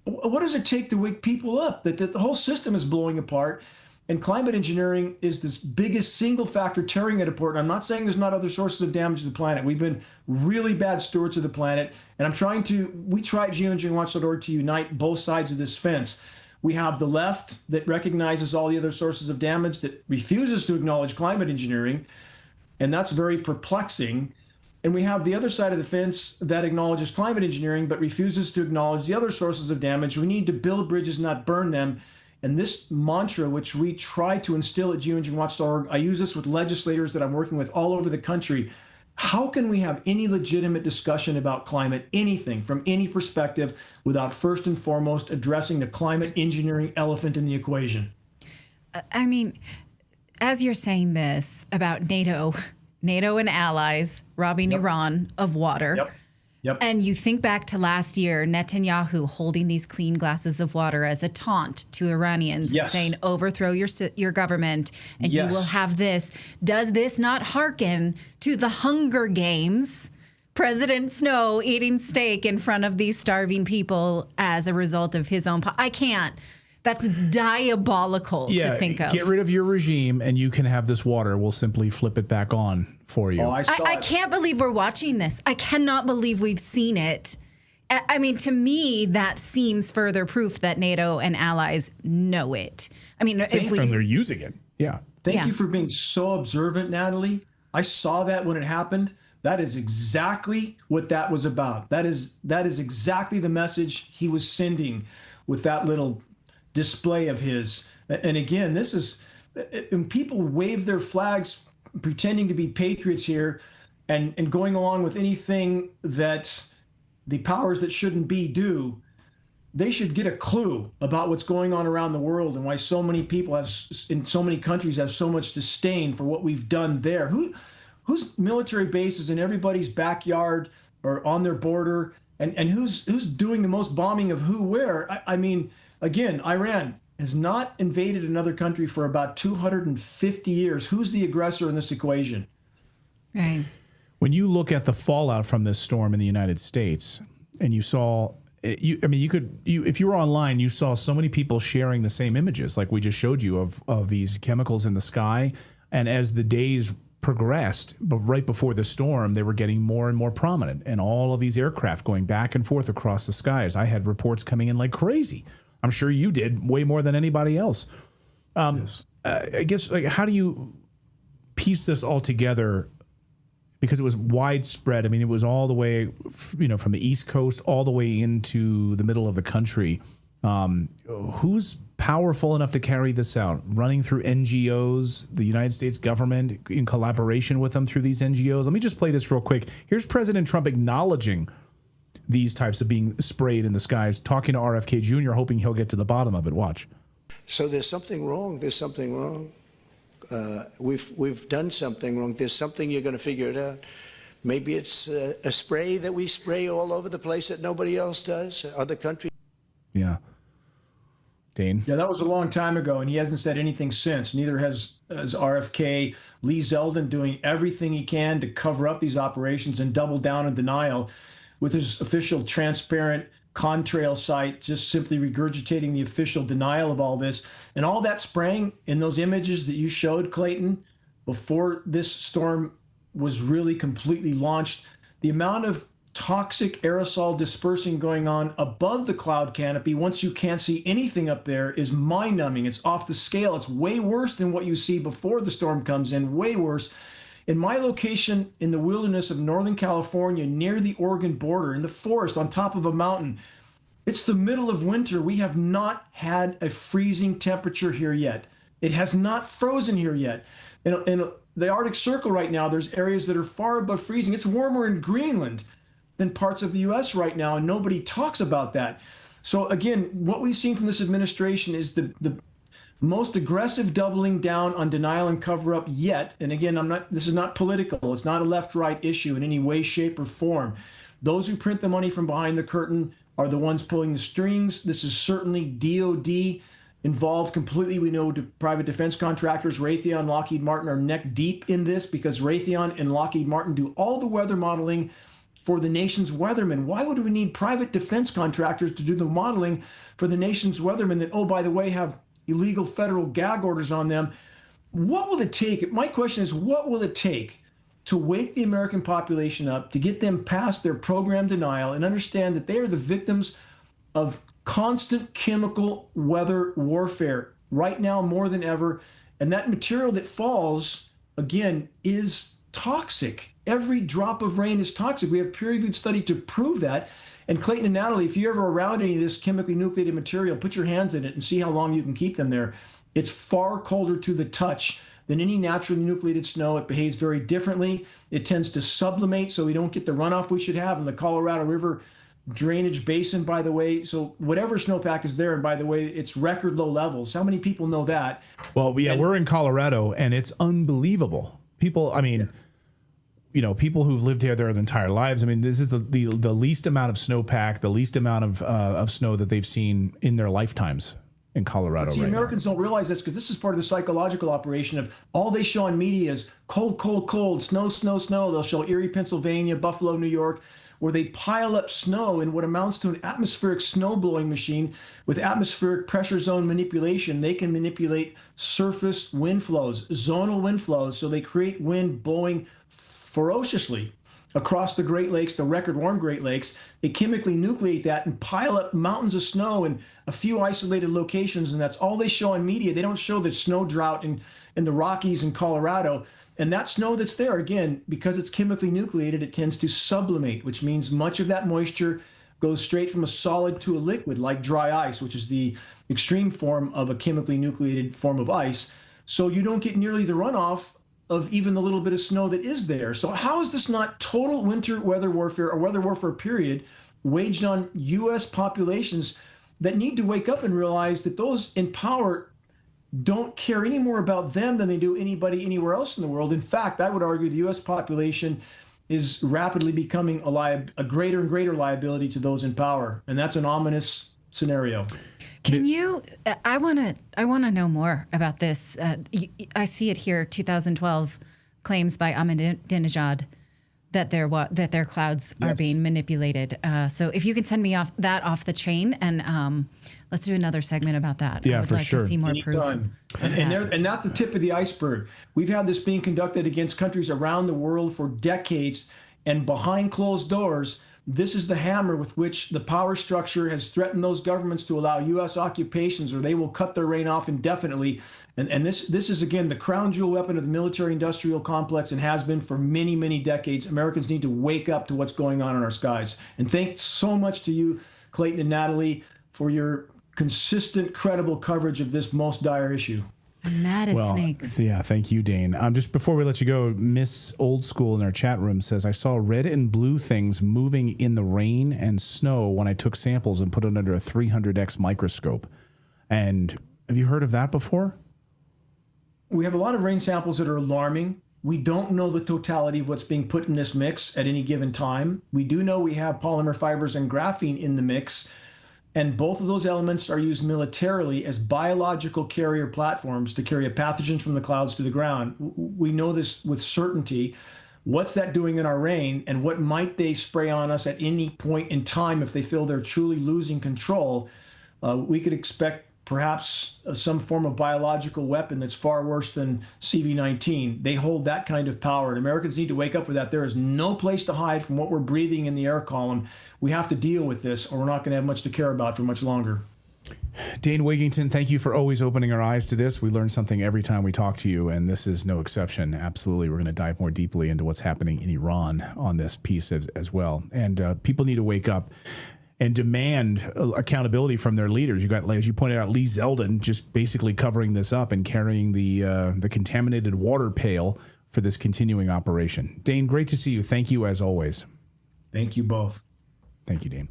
What does it take to wake people up that the whole system is blowing apart? And climate engineering is this biggest single factor tearing it apart. And I'm not saying there's not other sources of damage to the planet. We've been really bad stewards of the planet. And we try at geoengineeringwatch.org to unite both sides of this fence. We have the left that recognizes all the other sources of damage, that refuses to acknowledge climate engineering. And that's very perplexing. And we have the other side of the fence that acknowledges climate engineering, but refuses to acknowledge the other sources of damage. We need to build bridges, not burn them. And this mantra, which we try to instill at geoengineeringwatch.org, I use this with legislators that I'm working with all over the country. How can we have any legitimate discussion about climate, anything from any perspective, without first and foremost addressing the climate engineering elephant in the equation? I mean, as you're saying this about NATO and allies robbing Iran of water. Yep. And you think back to last year, Netanyahu holding these clean glasses of water as a taunt to Iranians, saying, overthrow your government and you will have this. Does this not hearken to the Hunger Games President Snow eating steak in front of these starving people as a result of his own. I can't. That's diabolical to think of. Get rid of your regime and you can have this water. We'll simply flip it back on for you. Oh, I can't believe we're watching this. I cannot believe we've seen it. I mean, to me, that seems further proof that NATO and allies know it. I mean, and they're using it. Yeah. Thank you for being so observant, Natalie. I saw that when it happened. That is exactly what that was about. That is exactly the message he was sending with that little display of his. And again, this is when people wave their flags pretending to be patriots here and going along with anything that the powers that shouldn't be do, they should get a clue about what's going on around the world and why so many people have in so many countries have so much disdain for what we've done there. Whose military bases in everybody's backyard or on their border, and who's doing the most bombing of who where? I mean, again, Iran has not invaded another country for about 250 years. Who's the aggressor in this equation? Right. When you look at the fallout from this storm in the United States, and you saw, if you were online, you saw so many people sharing the same images, like we just showed you of these chemicals in the sky. And as the days progressed, but right before the storm, they were getting more and more prominent, and all of these aircraft going back and forth across the skies. I had reports coming in like crazy. I'm sure you did, way more than anybody else. Yes. I guess, like, how do you piece this all together? Because it was widespread. I mean, it was all the way, from the East Coast all the way into the middle of the country. Who's powerful enough to carry this out? Running through NGOs, the United States government in collaboration with them through these NGOs. Let me just play this real quick. Here's President Trump acknowledging these types of being sprayed in the skies, talking to RFK Jr., hoping he'll get to the bottom of it. Watch. So there's something wrong. There's something wrong. We've done something wrong. There's something, you're going to figure it out. Maybe it's a spray that we spray all over the place that nobody else does. Other countries. Yeah. Dane? Yeah, that was a long time ago, and he hasn't said anything since. Neither has RFK. Lee Zeldin doing everything he can to cover up these operations and double down in denial with his official transparent contrail site, just simply regurgitating the official denial of all this. And all that spraying in those images that you showed, Clayton, before this storm was really completely launched, the amount of toxic aerosol dispersing going on above the cloud canopy once you can't see anything up there is mind-numbing. It's off the scale. It's way worse than what you see before the storm comes in, way worse. In my location in the wilderness of Northern California, near the Oregon border, in the forest on top of a mountain, it's the middle of winter. We have not had a freezing temperature here yet. It has not frozen here yet. In the Arctic Circle right now, there's areas that are far above freezing. It's warmer in Greenland than parts of the U.S. right now, and nobody talks about that. So again, what we've seen from this administration is the most aggressive doubling down on denial and cover-up yet. And again, this is not political. It's not a left-right issue in any way, shape, or form. Those who print the money from behind the curtain are the ones pulling the strings. This is certainly DOD involved completely. We know private defense contractors, Raytheon, Lockheed Martin, are neck deep in this because Raytheon and Lockheed Martin do all the weather modeling for the nation's weathermen. Why would we need private defense contractors to do the modeling for the nation's weathermen that, oh, by the way, have illegal federal gag orders on them? What will it take? My question is, what will it take to wake the American population up, to get them past their program denial and understand that they are the victims of constant chemical weather warfare right now more than ever? And that material that falls, again, is toxic. Every drop of rain is toxic. We have peer-reviewed study to prove that. And Clayton and Natalie, if you're ever around any of this chemically nucleated material, put your hands in it and see how long you can keep them there. It's far colder to the touch than any naturally nucleated snow. It behaves very differently. It tends to sublimate, so we don't get the runoff we should have in the Colorado River drainage basin, by the way. So whatever snowpack is there, and by the way, it's record low levels. How many people know that? Well, yeah, we're in Colorado, and it's unbelievable. People, I mean... people who've lived here their entire lives. I mean, this is the least amount of snowpack, the least amount of snow that they've seen in their lifetimes. in Colorado See, right Americans don't realize this because this is part of the psychological operation of all they show on media is cold, cold, cold, snow, snow, snow. They'll show Erie, Pennsylvania, Buffalo, New York, where they pile up snow in what amounts to an atmospheric snow blowing machine with atmospheric pressure zone manipulation. They can manipulate surface wind flows, zonal wind flows, so they create wind blowing ferociously across the Great Lakes, the record warm Great Lakes. They chemically nucleate that and pile up mountains of snow in a few isolated locations, and that's all they show on media. They don't show the snow drought in the Rockies and Colorado. And that snow that's there, again, because it's chemically nucleated, it tends to sublimate, which means much of that moisture goes straight from a solid to a liquid, like dry ice, which is the extreme form of a chemically nucleated form of ice. So you don't get nearly the runoff of even the little bit of snow that is there. So how is this not total winter weather warfare or weather warfare period waged on U.S. populations that need to wake up and realize that those in power don't care any more about them than they do anybody anywhere else in the world? In fact, I would argue the U.S. population is rapidly becoming a greater and greater liability to those in power, and that's an ominous scenario. Can you? I want to know more about this. I see it here. 2012 claims by Ahmadinejad that their clouds are being manipulated. So if you could send me off the chain, and let's do another segment about that. Yeah, I would for like sure. to see more proof. And that's the tip of the iceberg. We've had this being conducted against countries around the world for decades, and behind closed doors, this is the hammer with which the power structure has threatened those governments to allow U.S. occupations, or they will cut their reign off indefinitely. And this is, again, the crown jewel weapon of the military-industrial complex and has been for many, many decades. Americans need to wake up to what's going on in our skies. And thanks so much to you, Clayton and Natalie, for your consistent, credible coverage of this most dire issue. I'm mad at snakes. Yeah, thank you, Dane. Just before we let you go, Miss Old School in our chat room says, I saw red and blue things moving in the rain and snow when I took samples and put it under a 300x microscope. And have you heard of that before? We have a lot of rain samples that are alarming. We don't know the totality of what's being put in this mix at any given time. We do know we have polymer fibers and graphene in the mix. And both of those elements are used militarily as biological carrier platforms to carry a pathogen from the clouds to the ground. We know this with certainty. What's that doing in our rain, and what might they spray on us at any point in time if they feel they're truly losing control? We could expect perhaps some form of biological weapon that's far worse than CV-19. They hold that kind of power, and Americans need to wake up for that. There is no place to hide from what we're breathing in the air column. We have to deal with this, or we're not going to have much to care about for much longer. Dane Wigington, thank you for always opening our eyes to this. We learn something every time we talk to you, and this is no exception. Absolutely. We're going to dive more deeply into what's happening in Iran on this piece as well. And people need to wake up and demand accountability from their leaders. You got, as you pointed out, Lee Zeldin just basically covering this up and carrying the contaminated water pail for this continuing operation. Dane, great to see you. Thank you as always. Thank you both. Thank you, Dane.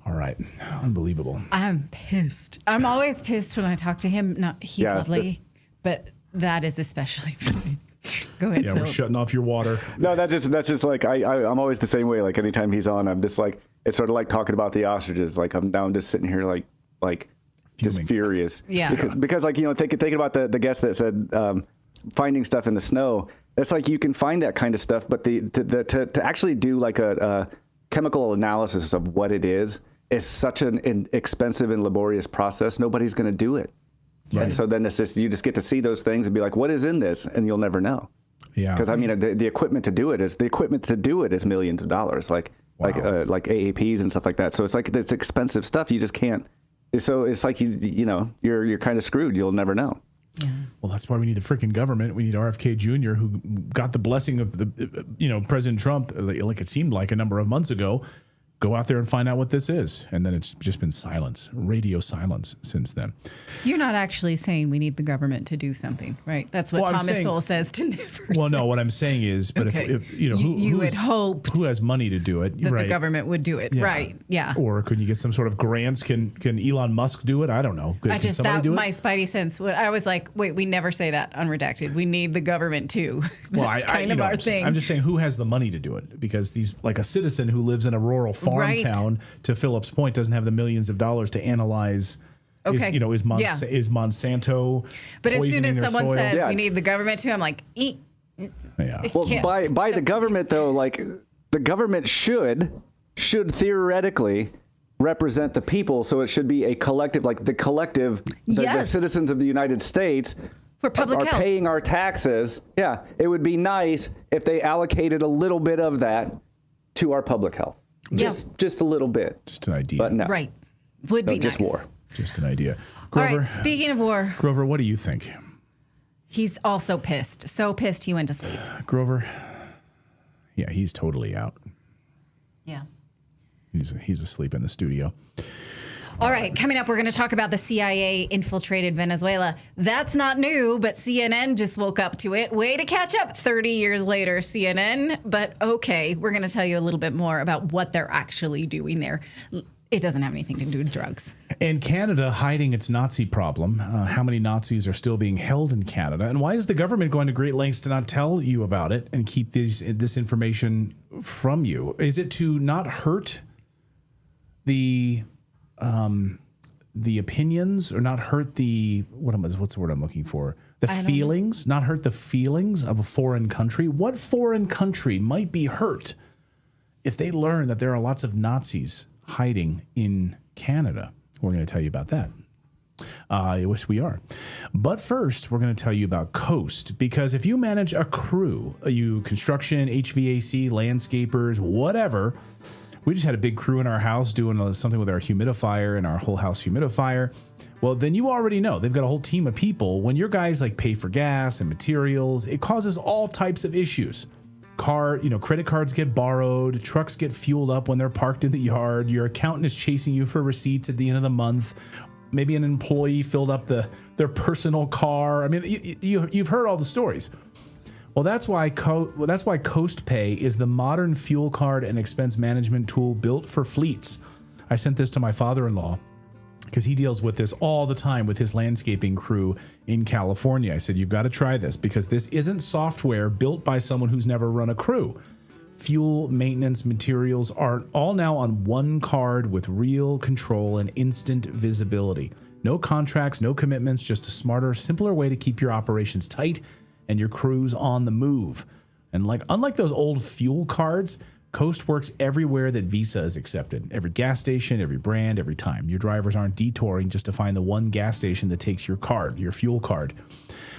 All right. Unbelievable. I'm pissed. I'm always pissed when I talk to him. He's lovely, but that is especially funny. Go ahead. Yeah, Phil. we're shutting off your water. No, that's just like I'm always the same way. Like anytime he's on, I'm just like, it's sort of like talking about the ostriches. Like I'm just sitting here like just furious. Yeah. Because like, you know, thinking about the guest that said finding stuff in the snow. It's like you can find that kind of stuff, but to actually do like a chemical analysis of what it is such an expensive and laborious process. Nobody's going to do it. Right. And so then it's just, you just get to see those things and be like, what is in this? And you'll never know. Yeah. Because I mean, the equipment to do it is millions of dollars, like AAPs and stuff like that. So it's like, it's expensive stuff. You just can't. So it's like, you're kind of screwed. You'll never know. Yeah. Well, that's why we need the freaking government. We need RFK Jr., who got the blessing of President Trump, like it seemed like a number of months ago. Go out there and find out what this is. And then it's just been silence, radio silence since then. You're not actually saying we need the government to do something, right? That's what Thomas Sowell says to never Well, say. No, what I'm saying is, but if you had hoped who has money to do it, that the government would do it, right? Yeah. Or could you get some sort of grants? Can Elon Musk do it? I don't know. My spidey sense. I was like, wait, we never say that on Redacted. We need the government too. Well, That's kind of our thing. I'm just saying, who has the money to do it? Because like a citizen who lives in a rural farm town, to Philip's point, doesn't have the millions of dollars to analyze Okay. Is Monsanto But as soon poisoning as their someone soil? says Yeah. we need the government to, I'm like, Yeah. Well, can't. by the government though, like the government should theoretically represent the people, so it should be a collective, like the collective, the Yes. citizens of the United States For public are health. paying our taxes. Yeah, it would be nice if they allocated a little bit of that to our public health. Just a little bit. Just an idea. But no. Right. Would be Just nice. war. Just an idea. All Grover, right. Speaking of war, Grover, what do you think? he's also pissed. So pissed he went to sleep. Grover? Yeah, he's totally out. Yeah. He's asleep in the studio. All right, coming up, we're going to talk about the CIA infiltrated Venezuela. That's not new, but CNN just woke up to it. Way to catch up 30 years later, CNN. But okay, we're going to tell you a little bit more about what they're actually doing there. It doesn't have anything to do with drugs. And Canada hiding its Nazi problem. How many Nazis are still being held in Canada? And why is the government going to great lengths to not tell you about it and keep this information from you? Is it to not hurt the opinions, or not hurt the what's the word I'm looking for? The feelings, not hurt the feelings of a foreign country. What foreign country might be hurt if they learn that there are lots of Nazis hiding in Canada? We're going to tell you about that. Yes, we are. But first, we're going to tell you about Coast, because if you manage a crew, you construction, HVAC, landscapers, whatever. We just had a big crew in our house doing something with our humidifier and our whole house humidifier. Well, then you already know they've got a whole team of people. When your guys like pay for gas and materials, it causes all types of issues. Credit cards get borrowed, trucks get fueled up when they're parked in the yard. Your accountant is chasing you for receipts at the end of the month. Maybe an employee filled up their personal car. I mean, you've heard all the stories. Well, that's why Coast Pay is the modern fuel card and expense management tool built for fleets. I sent this to my father-in-law because he deals with this all the time with his landscaping crew in California. I said, you've got to try this, because this isn't software built by someone who's never run a crew. Fuel, maintenance, materials are all now on one card with real control and instant visibility. No contracts, no commitments, just a smarter, simpler way to keep your operations tight and your crews on the move. And unlike those old fuel cards, Coast works everywhere that Visa is accepted. Every gas station, every brand, every time. Your drivers aren't detouring just to find the one gas station that takes your card, your fuel card.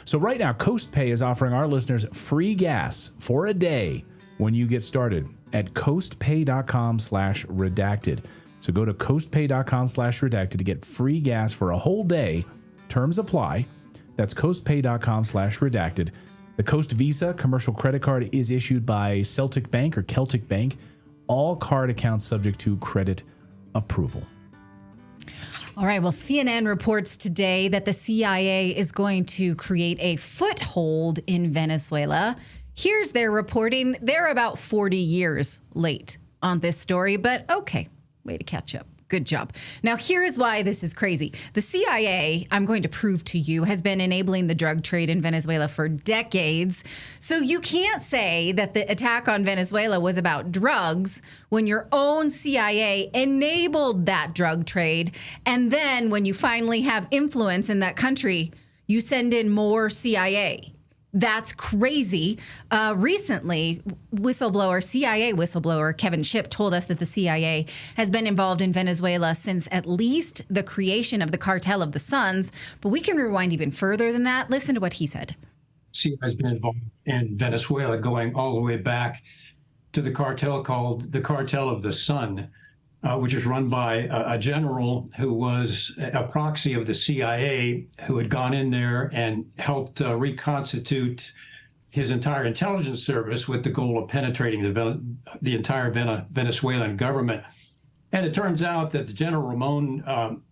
So right now, Coast Pay is offering our listeners free gas for a day when you get started at coastpay.com/redacted. So go to coastpay.com/redacted to get free gas for a whole day. Terms apply. That's coastpay.com/redacted. The Coast Visa commercial credit card is issued by Celtic Bank or Celtic Bank. All card accounts subject to credit approval. All right. Well, CNN reports today that the CIA is going to create a foothold in Venezuela. Here's their reporting. They're about 40 years late on this story, but okay, way to catch up. Good job. Now, here is why this is crazy. The CIA, I'm going to prove to you, has been enabling the drug trade in Venezuela for decades. So you can't say that the attack on Venezuela was about drugs when your own CIA enabled that drug trade. And then when you finally have influence in that country, you send in more CIA. That's crazy. Recently, CIA whistleblower Kevin Shipp told us that the CIA has been involved in Venezuela since at least the creation of the Cartel of the Suns. But we can rewind even further than that. Listen to what he said. CIA has been involved in Venezuela going all the way back to the cartel called the Cartel of the Sun, which is run by a general who was a proxy of the CIA, who had gone in there and helped reconstitute his entire intelligence service with the goal of penetrating the entire Venezuelan government. And it turns out that the General Ramon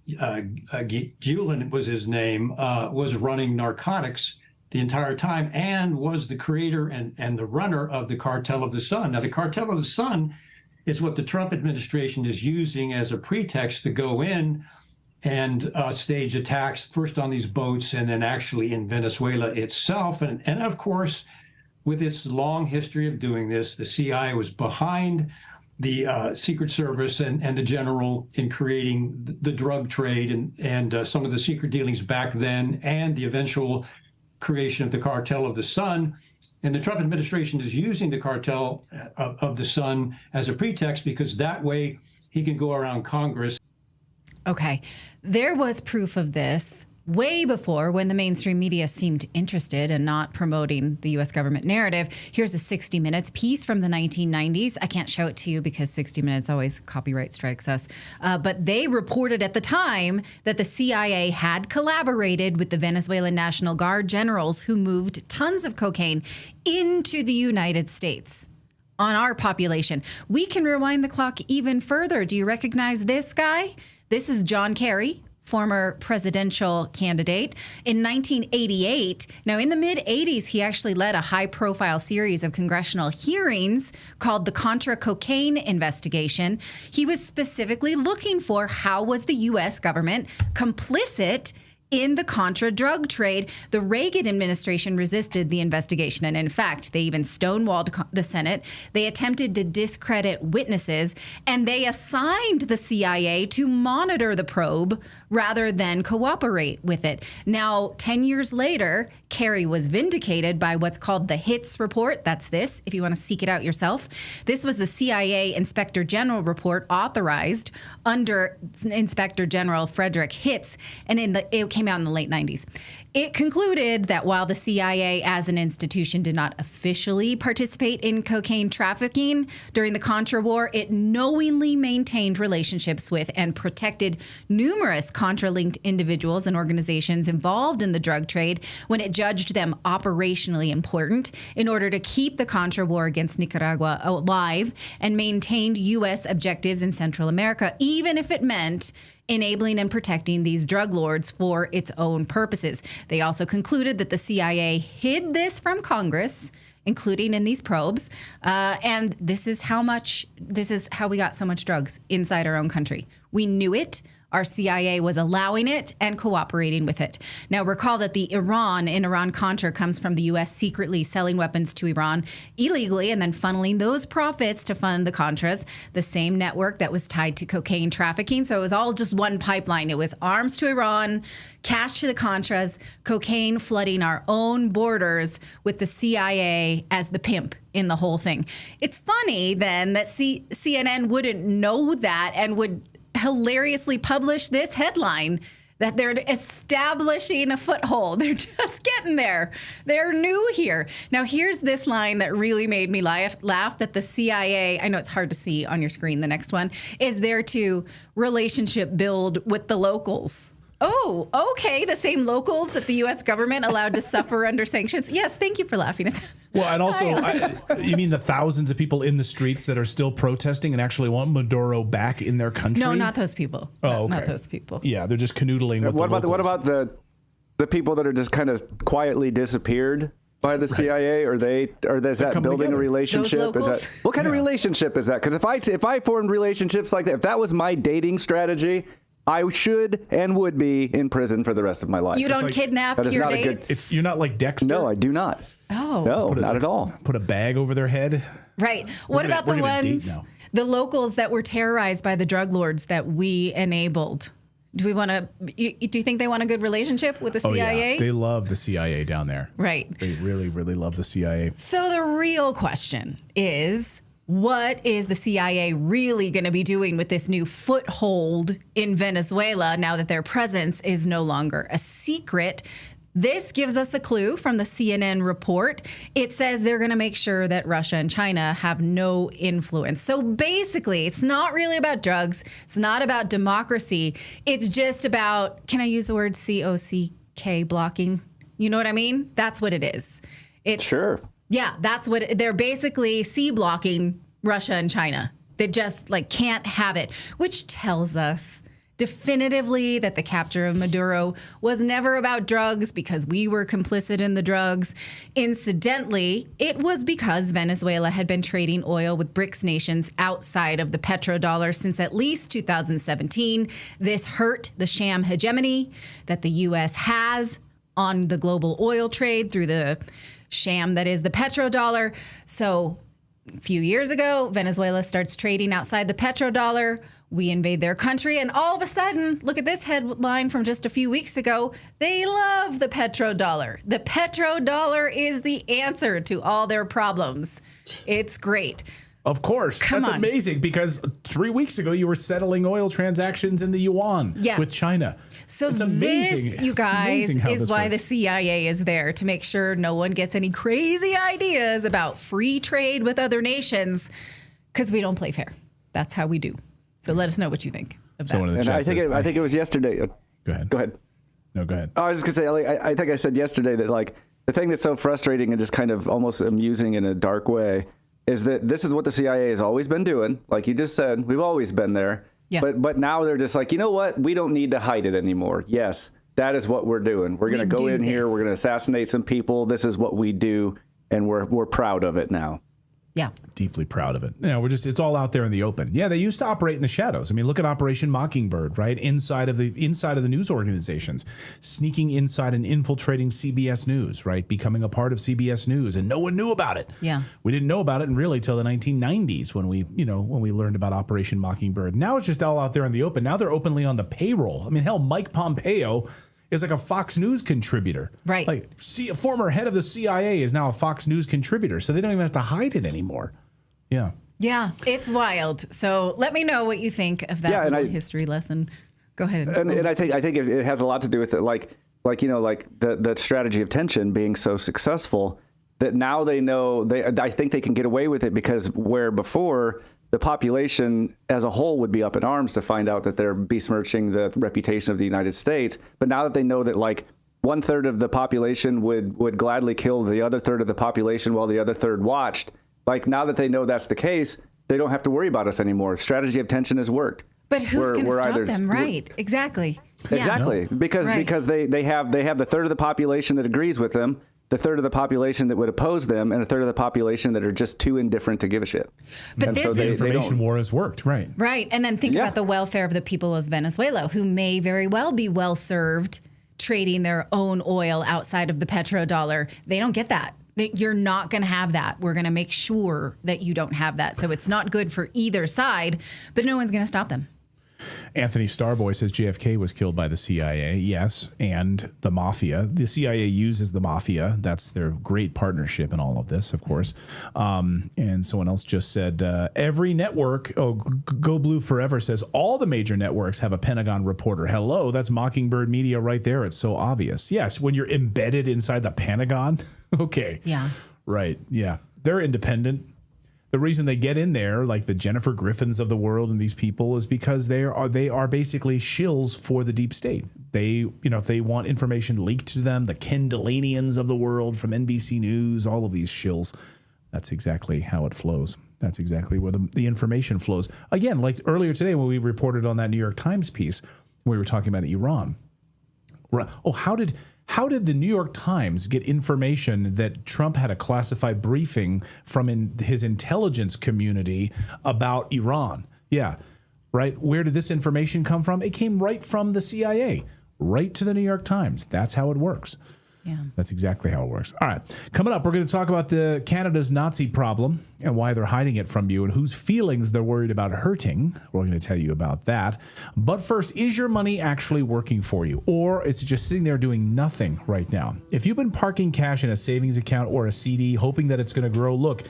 Gulen was his name, was running narcotics the entire time and was the creator and the runner of the Cartel of the Sun. Now, the Cartel of the Sun is what the Trump administration is using as a pretext to go in and stage attacks first on these boats and then actually in Venezuela itself. And of course, with its long history of doing this, the CIA was behind the Secret Service and the general in creating the drug trade and some of the secret dealings back then, and the eventual creation of the cartel of the sun. And the Trump administration is using the cartel of the sun as a pretext because that way he can go around Congress. Okay. There was proof of this way before, when the mainstream media seemed interested in not promoting the U.S. government narrative. Here's a 60 Minutes piece from the 1990s. I can't show it to you because 60 Minutes always copyright strikes us. But they reported at the time that the CIA had collaborated with the Venezuelan National Guard generals who moved tons of cocaine into the United States on our population. We can rewind the clock even further. Do you recognize this guy? This is John Kerry, former presidential candidate. In 1988, now in the mid-'80s, he actually led a high-profile series of congressional hearings called the Contra Cocaine Investigation. He was specifically looking for how was the U.S. government complicit in the Contra drug trade. The Reagan administration resisted the investigation, and in fact, they even stonewalled the Senate. They attempted to discredit witnesses, and they assigned the CIA to monitor the probe rather than cooperate with it. Now, 10 years later, Kerry was vindicated by what's called the Hitz report. That's this, if you want to seek it out yourself. This was the CIA Inspector General report authorized under Inspector General Frederick Hitz, and it came out in the late 90s. It concluded that while the CIA as an institution did not officially participate in cocaine trafficking during the Contra War, it knowingly maintained relationships with and protected numerous Contra-linked individuals and organizations involved in the drug trade when it judged them operationally important in order to keep the Contra War against Nicaragua alive, and maintained U.S. objectives in Central America, even if it meant enabling and protecting these drug lords for its own purposes. They also concluded that the CIA hid this from Congress, including in these probes, and this is how we got so much drugs inside our own country. We knew it. Our CIA was allowing it and cooperating with it. Now, recall that the Iran-Contra comes from the U.S. secretly selling weapons to Iran illegally and then funneling those profits to fund the Contras, the same network that was tied to cocaine trafficking. So it was all just one pipeline. It was arms to Iran, cash to the Contras, cocaine flooding our own borders with the CIA as the pimp in the whole thing. It's funny then that CNN wouldn't know that and would hilariously publish this headline that they're establishing a foothold. They're just getting there. They're new here. Now, here's this line that really made me laugh that the CIA, I know it's hard to see on your screen, the next one, is there to relationship build with the locals. Oh, okay. The same locals that the U.S. government allowed to suffer under sanctions. Yes, thank you for laughing at that. Well, and also, you mean the thousands of people in the streets that are still protesting and actually want Maduro back in their country? No, not those people. Oh, okay. Not those people. Yeah, they're just canoodling with what about the people that are just kind of quietly disappeared by the CIA? Is that building together. a relationship? Those Is that what kind of relationship is that? Because if I formed relationships like that, if that was my dating strategy, I should and would be in prison for the rest of my life. You don't kidnap your dates? You're not like Dexter? No, I do not. Oh. No, not at all. Put a bag over their head? Right. What about the ones, the locals that were terrorized by the drug lords that we enabled? Do you think they want a good relationship with the CIA? Oh, yeah. They love the CIA down there. Right. They really, really love the CIA. So the real question is, what is the CIA really going to be doing with this new foothold in Venezuela now that their presence is no longer a secret? This gives us a clue from the CNN report. It says they're going to make sure that Russia and China have no influence. So basically, it's not really about drugs. It's not about democracy. It's just about, can I use the word COCK blocking? You know what I mean? That's what it is. Sure. Yeah, that's what they're basically blocking Russia and China. They just can't have it, which tells us definitively that the capture of Maduro was never about drugs because we were complicit in the drugs. Incidentally, it was because Venezuela had been trading oil with BRICS nations outside of the petrodollar since at least 2017. This hurt the sham hegemony that the U.S. has on the global oil trade through the sham that is the petrodollar. So A few years ago, Venezuela starts trading outside the petrodollar. We invade their country, and all of a sudden, look at this headline from just a few weeks ago. They love the petrodollar. The petrodollar is the answer to all their problems. It's great. Of course. That's amazing, because 3 weeks ago you were settling oil transactions in the yuan with China. So it's amazing. This, you guys, is why works. the CIA is there, to make sure no one gets any crazy ideas about free trade with other nations, because we don't play fair. That's how we do. So let us know what you think of that. And I think it was yesterday. Go ahead. Go ahead. No, go ahead. Oh, I was just gonna say, I think I said yesterday that like the thing that's so frustrating and just kind of almost amusing in a dark way is that this is what the CIA has always been doing. Like you just said, we've always been there. Yeah. But now they're just like, you know what? We don't need to hide it anymore. Yes, that is what we're doing. We're going to go in here. We're going to assassinate some people. This is what we do, and we're proud of it now. Yeah. Deeply proud of it. It's all out there in the open. Yeah, they used to operate in the shadows. I mean, look at Operation Mockingbird, right? Inside of the news organizations, sneaking inside and infiltrating CBS News, right? Becoming a part of CBS News, and no one knew about it. Yeah. We didn't know about it really till the 1990s when we learned about Operation Mockingbird. Now it's just all out there in the open. Now they're openly on the payroll. I mean, hell, Mike Pompeo is like a Fox News contributor. Right. Like, a former head of the CIA is now a Fox News contributor, so they don't even have to hide it anymore. Yeah. Yeah, it's wild. So let me know what you think of that little history lesson. Go ahead. And I think it has a lot to do with it, like the strategy of tension being so successful that now they know I think they can get away with it, because where before the population as a whole would be up in arms to find out that they're besmirching the reputation of the United States. But now that they know that like 1/3 of the population would gladly kill the other third of the population while the other third watched, like now that they know that's the case, they don't have to worry about us anymore. Strategy of tension has worked. But who's going to stop them? Right. Exactly. Exactly. Yeah. Because they have the third of the population that agrees with them, the third of the population that would oppose them, and a third of the population that are just too indifferent to give a shit. But and this so The information war has worked, right? Right. And then think about the welfare of the people of Venezuela, who may very well be well served trading their own oil outside of the petrodollar. They don't get that. You're not going to have that. We're going to make sure that you don't have that. So it's not good for either side, but no one's going to stop them. Anthony Starboy says JFK was killed by the CIA. Yes, and the mafia. The CIA uses the mafia. That's their great partnership in all of this, of course. And someone else just said, every network, Go Blue Forever says, all the major networks have a Pentagon reporter. Hello, that's Mockingbird Media right there. It's so obvious. Yes, when you're embedded inside the Pentagon. Okay. Yeah. Right. Yeah. They're independent. The reason they get in there, like the Jennifer Griffins of the world and these people, is because they are basically shills for the deep state. They, if they want information leaked to them, the Ken Delanians of the world from NBC News, all of these shills, that's exactly how it flows. That's exactly where the information flows. Again, like earlier today when we reported on that New York Times piece, we were talking about Iran. Oh, how did the New York Times get information that Trump had a classified briefing from his intelligence community about Iran? Yeah, right. Where did this information come from? It came right from the CIA, right to the New York Times. That's how it works. Yeah. That's exactly how it works. All right. Coming up, we're going to talk about the Canada's Nazi problem and why they're hiding it from you and whose feelings they're worried about hurting. We're going to tell you about that. But first, is your money actually working for you, or is it just sitting there doing nothing right now? If you've been parking cash in a savings account or a CD hoping that it's going to grow, look,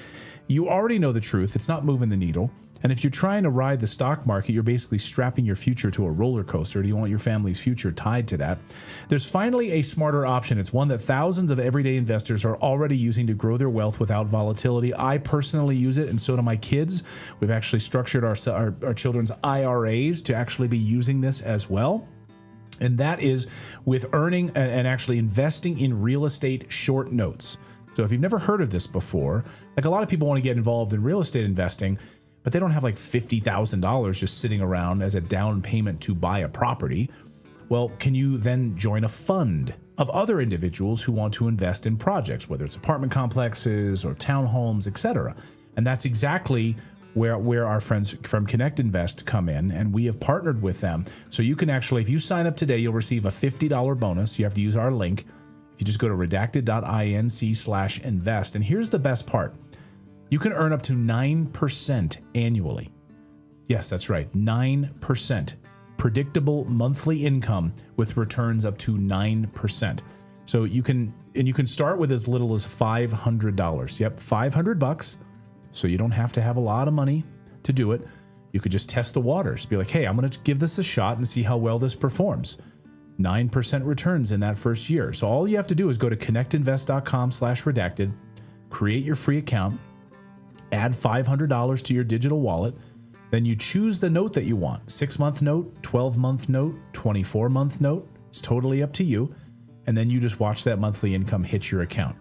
you already know the truth. It's not moving the needle. And if you're trying to ride the stock market, you're basically strapping your future to a roller coaster. Do you want your family's future tied to that? There's finally a smarter option. It's one that thousands of everyday investors are already using to grow their wealth without volatility. I personally use it, and so do my kids. We've actually structured our children's IRAs to actually be using this as well. And that is with earning and actually investing in real estate short notes. So if you've never heard of this before, like a lot of people want to get involved in real estate investing, but they don't have like $50,000 just sitting around as a down payment to buy a property. Well, can you then join a fund of other individuals who want to invest in projects, whether it's apartment complexes or townhomes, etc.? And that's exactly where our friends from Connect Invest come in, and we have partnered with them. So you can actually, if you sign up today, you'll receive a $50 bonus. You have to use our link. If you just go to redacted.inc/invest. And here's the best part. You can earn up to 9% annually. Yes, that's right, 9%. Predictable monthly income with returns up to 9%. So you can start with as little as $500. Yep, $500. So you don't have to have a lot of money to do it. You could just test the waters. Be like, hey, I'm going to give this a shot and see how well this performs. 9% returns in that first year. So all you have to do is go to connectinvest.com/redacted, create your free account, add $500 to your digital wallet. Then you choose the note that you want. 6-month note, 12-month note, 24-month note. It's totally up to you. And then you just watch that monthly income hit your account.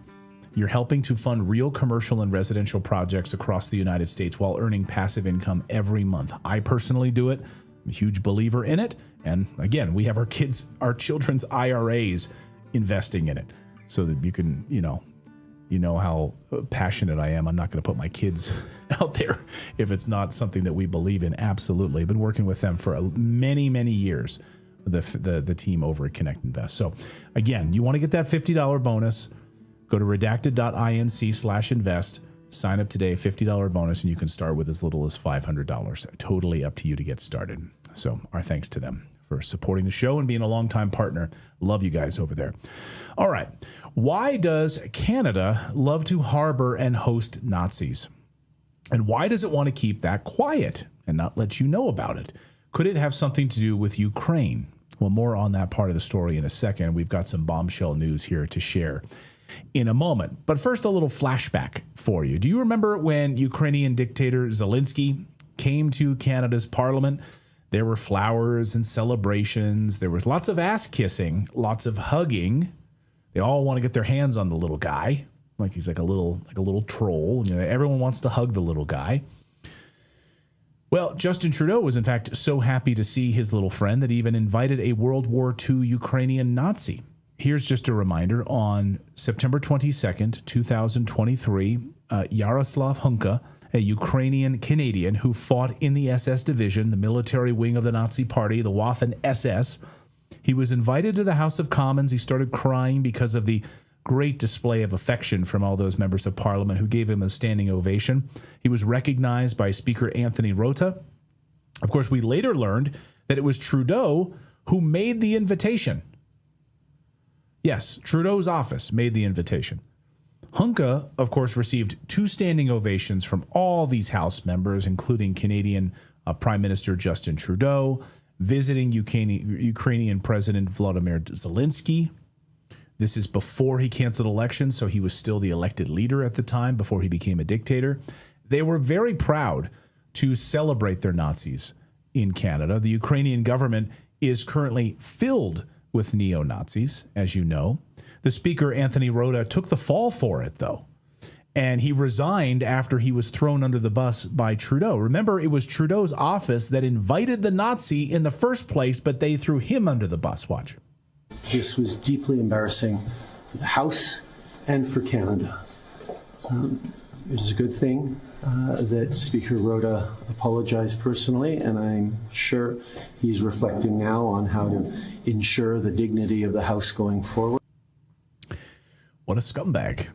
You're helping to fund real commercial and residential projects across the United States while earning passive income every month. I personally do it. I'm a huge believer in it. And again, we have our children's IRAs investing in it so that you can, you know how passionate I am. I'm not going to put my kids out there if it's not something that we believe in. Absolutely. I've been working with them for many, many years, the team over at Connect Invest. So again, you want to get that $50 bonus, go to redacted.inc/invest, sign up today, $50 bonus, and you can start with as little as $500. Totally up to you to get started. So our thanks to them for supporting the show and being a longtime partner. Love you guys over there. All right. Why does Canada love to harbor and host Nazis? And why does it want to keep that quiet and not let you know about it? Could it have something to do with Ukraine? Well, more on that part of the story in a second. We've got some bombshell news here to share in a moment. But first, a little flashback for you. Do you remember when Ukrainian dictator Zelensky came to Canada's parliament? There were flowers and celebrations. There was lots of ass kissing, lots of hugging. They all want to get their hands on the little guy, like he's like a little troll. You know, everyone wants to hug the little guy. Well, Justin Trudeau was in fact so happy to see his little friend that he even invited a World War II Ukrainian Nazi. Here's just a reminder. On September 22nd, 2023, Yaroslav Hunka, a Ukrainian Canadian who fought in the SS division, the military wing of the Nazi Party, the Waffen SS, he was invited to the House of Commons. He started crying because of the great display of affection from all those members of Parliament who gave him a standing ovation. He was recognized by Speaker Anthony Rota. Of course, we later learned that it was Trudeau who made the invitation. Yes, Trudeau's office made the invitation. Hunka, of course, received 2 standing ovations from all these House members, including Canadian Prime Minister Justin Trudeau, visiting Ukrainian President Volodymyr Zelensky. This is before he canceled elections, so he was still the elected leader at the time, before he became a dictator. They were very proud to celebrate their Nazis in Canada. The Ukrainian government is currently filled with neo-Nazis, as you know. The Speaker, Anthony Rota, took the fall for it, though. And he resigned after he was thrown under the bus by Trudeau. Remember, it was Trudeau's office that invited the Nazi in the first place, but they threw him under the bus. Watch. This was deeply embarrassing for the House and for Canada. It is a good thing that Speaker Rota apologized personally, and I'm sure he's reflecting now on how to ensure the dignity of the House going forward. What a scumbag.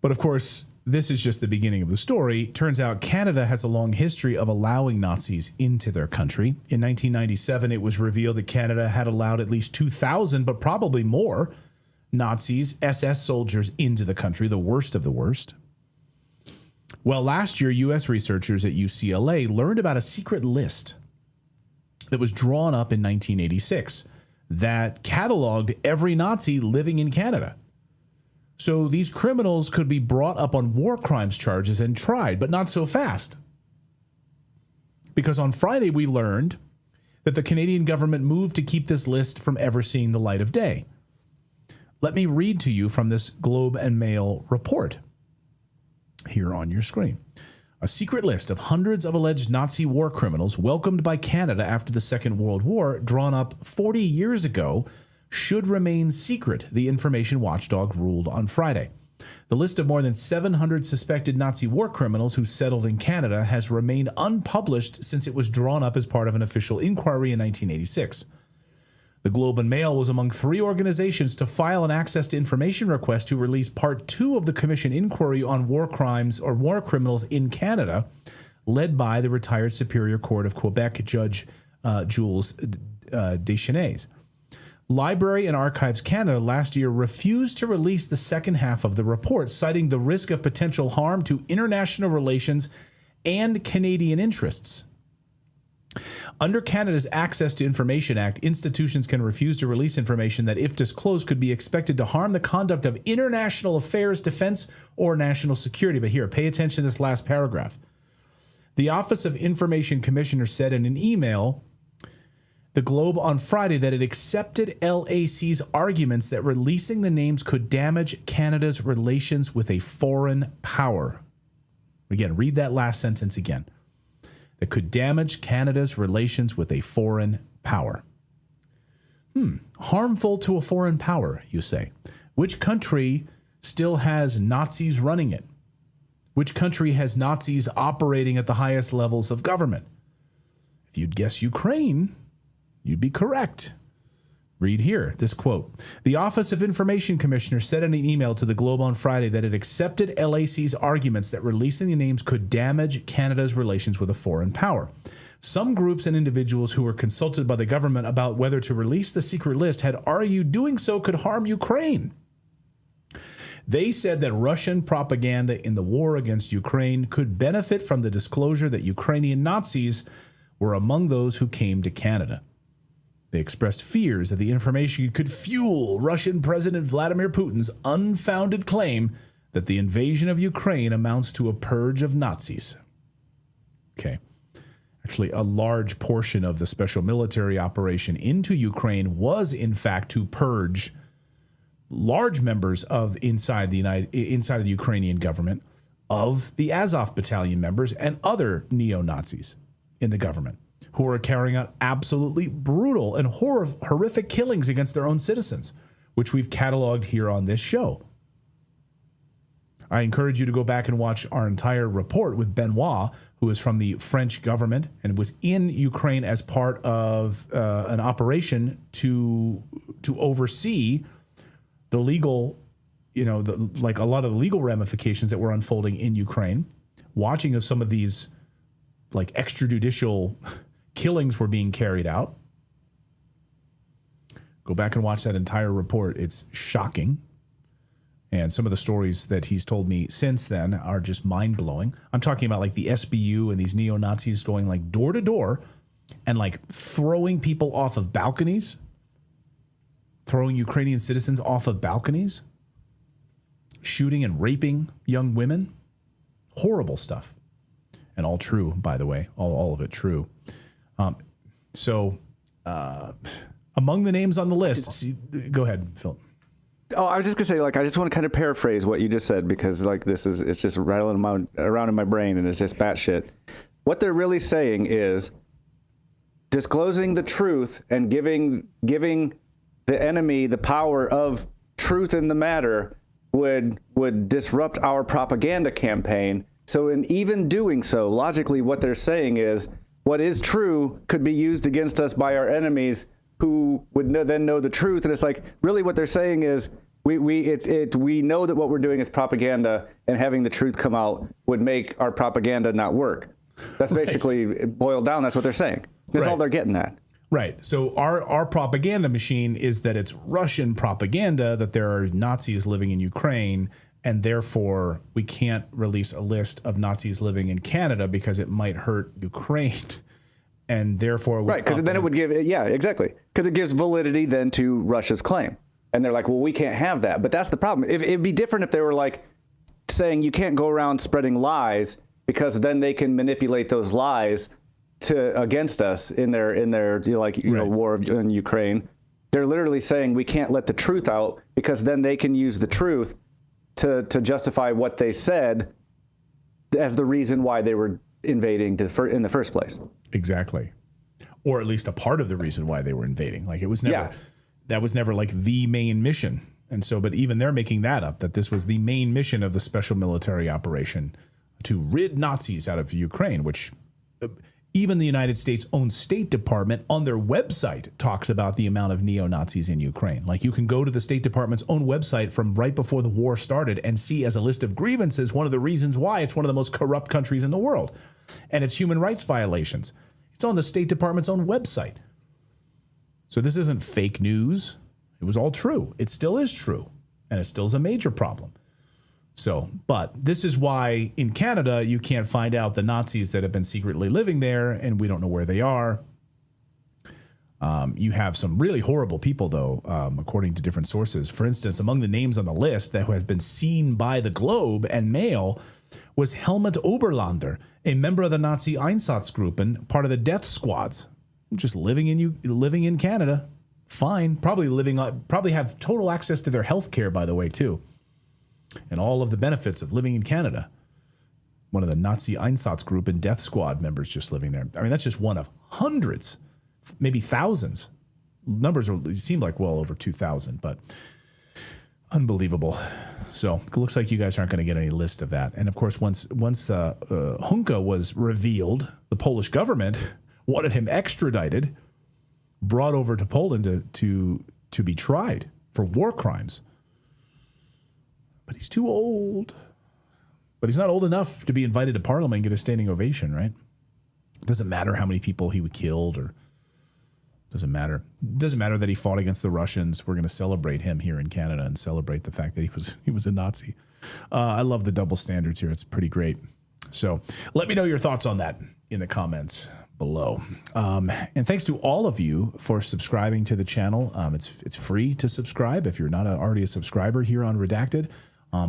But of course, this is just the beginning of the story. Turns out Canada has a long history of allowing Nazis into their country. In 1997, it was revealed that Canada had allowed at least 2,000, but probably more, Nazis, SS soldiers into the country, the worst of the worst. Well, last year, U.S. researchers at UCLA learned about a secret list that was drawn up in 1986 that cataloged every Nazi living in Canada. So these criminals could be brought up on war crimes charges and tried, but not so fast. Because on Friday, we learned that the Canadian government moved to keep this list from ever seeing the light of day. Let me read to you from this Globe and Mail report here on your screen. A secret list of hundreds of alleged Nazi war criminals welcomed by Canada after the Second World War, drawn up 40 years ago, should remain secret, the information watchdog ruled on Friday. The list of more than 700 suspected Nazi war criminals who settled in Canada has remained unpublished since it was drawn up as part of an official inquiry in 1986. The Globe and Mail was among 3 organizations to file an access to information request to release Part 2 of the Commission inquiry on war crimes or war criminals in Canada, led by the retired Superior Court of Quebec Judge Jules Deschanais. Library and Archives Canada last year refused to release the second half of the report, citing the risk of potential harm to international relations and Canadian interests. Under Canada's Access to Information Act, institutions can refuse to release information that, if disclosed, could be expected to harm the conduct of international affairs, defense, or national security. But here, pay attention to this last paragraph. The Office of Information Commissioner said in an email, The Globe on Friday, that it accepted LAC's arguments that releasing the names could damage Canada's relations with a foreign power. Again, read that last sentence again. That could damage Canada's relations with a foreign power. Harmful to a foreign power, you say. Which country still has Nazis running it? Which country has Nazis operating at the highest levels of government? If you'd guess Ukraine, you'd be correct. Read here, this quote. The Office of Information Commissioner said in an email to the Globe on Friday that it accepted LAC's arguments that releasing the names could damage Canada's relations with a foreign power. Some groups and individuals who were consulted by the government about whether to release the secret list had argued doing so could harm Ukraine. They said that Russian propaganda in the war against Ukraine could benefit from the disclosure that Ukrainian Nazis were among those who came to Canada. They expressed fears that the information could fuel Russian President Vladimir Putin's unfounded claim that the invasion of Ukraine amounts to a purge of Nazis. Okay. Actually, a large portion of the special military operation into Ukraine was, in fact, to purge large members of inside of the Ukrainian government of the Azov battalion members and other neo-Nazis in the government, who are carrying out absolutely brutal and horrific killings against their own citizens, which we've cataloged here on this show. I encourage you to go back and watch our entire report with Benoit, who is from the French government and was in Ukraine as part of an operation to oversee the legal, like a lot of the legal ramifications that were unfolding in Ukraine, watching as some of these like extrajudicial killings were being carried out. Go back and watch that entire report. It's shocking. And some of the stories that he's told me since then are just mind-blowing. I'm talking about like the SBU and these neo-Nazis going like door to door and like throwing people off of balconies, throwing Ukrainian citizens off of balconies, shooting and raping young women. Horrible stuff. And all true, by the way, all of it true. Among the names on the list, go ahead, Philip. Oh, I was just gonna say, like, I just want to kind of paraphrase what you just said, because like it's just rattling around in my brain and it's just batshit. What they're really saying is disclosing the truth and giving the enemy the power of truth in the matter would disrupt our propaganda campaign. So in even doing so, logically, what they're saying is what is true could be used against us by our enemies, who would then know the truth. And it's like, really what they're saying is we know that what we're doing is propaganda, and having the truth come out would make our propaganda not work. That's basically boiled down. That's what they're saying. That's all they're getting at. Right. So our propaganda machine is that it's Russian propaganda that there are Nazis living in Ukraine, and therefore we can't release a list of Nazis living in Canada because it might hurt Ukraine. And therefore, right, because then it would give, exactly, because it gives validity then to Russia's claim. And they're like, well, we can't have that. But that's the problem. It'd be different if they were like saying you can't go around spreading lies, because then they can manipulate those lies against us in their war in Ukraine. They're literally saying we can't let the truth out, because then they can use the truth to justify what they said as the reason why they were invading in the first place. Exactly. Or at least a part of the reason why they were invading. Like it was never, that was never like the main mission. And so, but even they're making that up, that this was the main mission of the special military operation to rid Nazis out of Ukraine, which Even the United States' own State Department on their website talks about the amount of neo-Nazis in Ukraine. Like, you can go to the State Department's own website from right before the war started and see as a list of grievances one of the reasons why it's one of the most corrupt countries in the world. And it's human rights violations. It's on the State Department's own website. So this isn't fake news. It was all true. It still is true. And it still is a major problem. So, but this is why in Canada, you can't find out the Nazis that have been secretly living there, and we don't know where they are. You have some really horrible people, though, according to different sources. For instance, among the names on the list that has been seen by the Globe and Mail was Helmut Oberlander, a member of the Nazi Einsatzgruppen, part of the death squads, just living in Canada. Fine, probably have total access to their health care, by the way, too. And all of the benefits of living in Canada. One of the Nazi Einsatzgruppen death squad members just living there. I mean, that's just one of hundreds, maybe thousands. Numbers seem like well over 2,000, but unbelievable. So it looks like you guys aren't going to get any list of that. And of course, once Hunka was revealed, the Polish government wanted him extradited, brought over to Poland to be tried for war crimes. But he's too old. But he's not old enough to be invited to Parliament and get a standing ovation, right? It doesn't matter how many people he killed, or doesn't matter. It doesn't matter that he fought against the Russians. We're going to celebrate him here in Canada and celebrate the fact that he was a Nazi. I love the double standards here. It's pretty great. So let me know your thoughts on that in the comments below. And thanks to all of you for subscribing to the channel. It's free to subscribe if you're not already a subscriber here on Redacted.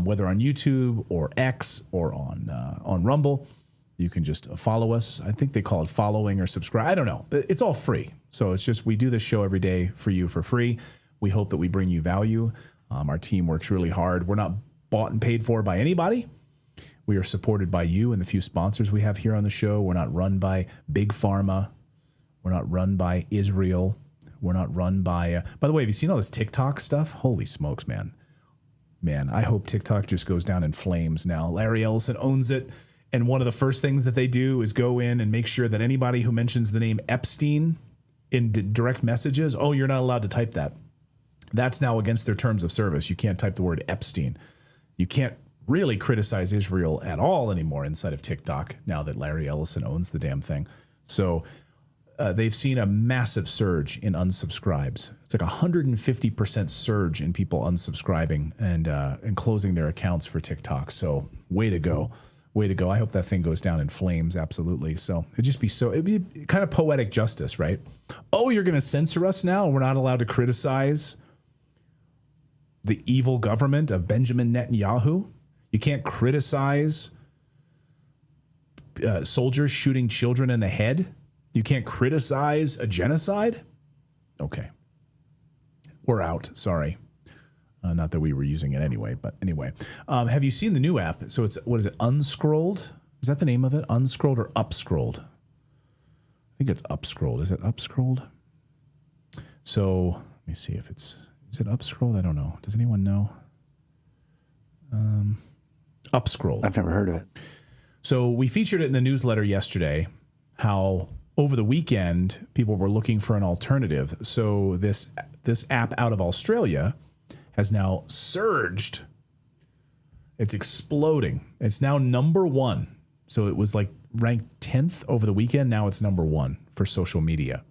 Whether on YouTube or X or on Rumble, you can just follow us. I think they call it following or subscribe. I don't know. It's all free. So it's just, we do this show every day for you for free. We hope that we bring you value. Our team works really hard. We're not bought and paid for by anybody. We are supported by you and the few sponsors we have here on the show. We're not run by Big Pharma. We're not run by Israel. We're not run by the way, have you seen all this TikTok stuff? Holy smokes, man. Man, I hope TikTok just goes down in flames now. Larry Ellison owns it, and one of the first things that they do is go in and make sure that anybody who mentions the name Epstein in direct messages, oh, you're not allowed to type that. That's now against their terms of service. You can't type the word Epstein. You can't really criticize Israel at all anymore inside of TikTok now that Larry Ellison owns the damn thing. So they've seen a massive surge in unsubscribes. It's like 150% surge in people unsubscribing and closing their accounts for TikTok. So way to go. Way to go. I hope that thing goes down in flames. Absolutely. So it'd be kind of poetic justice, right? Oh, you're going to censor us now? We're not allowed to criticize the evil government of Benjamin Netanyahu? You can't criticize soldiers shooting children in the head? You can't criticize a genocide? Okay. We're out. Sorry. Not that we were using it anyway, but anyway. Have you seen the new app? So it's, what is it, Unscrolled? Is that the name of it? Unscrolled or Upscrolled? I think it's Upscrolled. Is it Upscrolled? So let me see if is it Upscrolled? I don't know. Does anyone know? Upscrolled. I've never heard of it. So we featured it in the newsletter yesterday, how over the weekend people were looking for an alternative. So this app out of Australia has now surged. It's exploding. It's now #1. So it was like ranked 10th over the weekend. Now it's #1 for social media.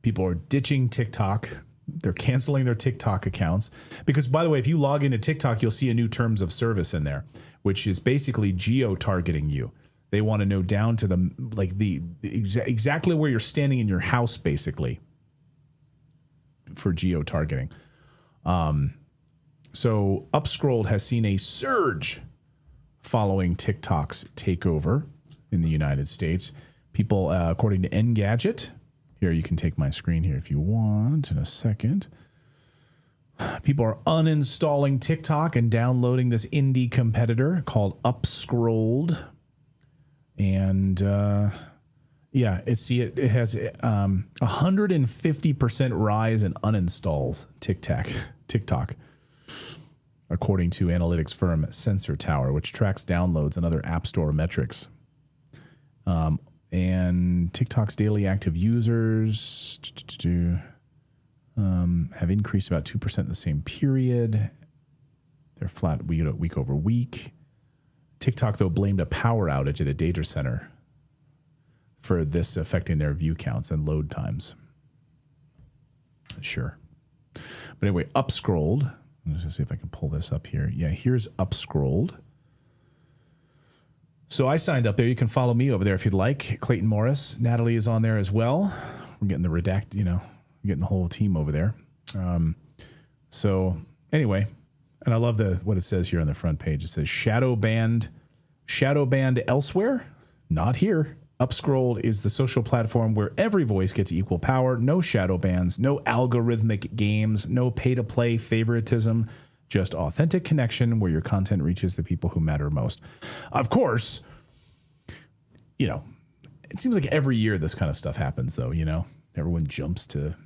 People are ditching TikTok. They're canceling their TikTok accounts because, by the way, if you log into TikTok, you'll see a new terms of service in there, which is basically geo-targeting you. They want to know down to the exactly where you're standing in your house, basically, for geo-targeting. So Upscrolled has seen a surge following TikTok's takeover in the United States. People, according to Engadget, here you can take my screen here if you want in a second. People are uninstalling TikTok and downloading this indie competitor called Upscrolled. And yeah, it has 150% rise in uninstalls TikTok, according to analytics firm Sensor Tower, which tracks downloads and other app store metrics. And TikTok's daily active users have increased about 2% in the same period. They're flat week over week. TikTok, though, blamed a power outage at a data center for this affecting their view counts and load times. Sure. But anyway, upscrolled. Let's just see if I can pull this up here. Yeah, here's upscrolled. So I signed up there. You can follow me over there if you'd like. Clayton Morris. Natalie is on there as well. We're getting the Redacted, getting the whole team over there. So anyway, and I love what it says here on the front page. It says shadow banned elsewhere, not here. Upscrolled is the social platform where every voice gets equal power. No shadow bans, no algorithmic games, no pay-to-play favoritism, just authentic connection where your content reaches the people who matter most. Of course, it seems like every year this kind of stuff happens, though, Everyone jumps to,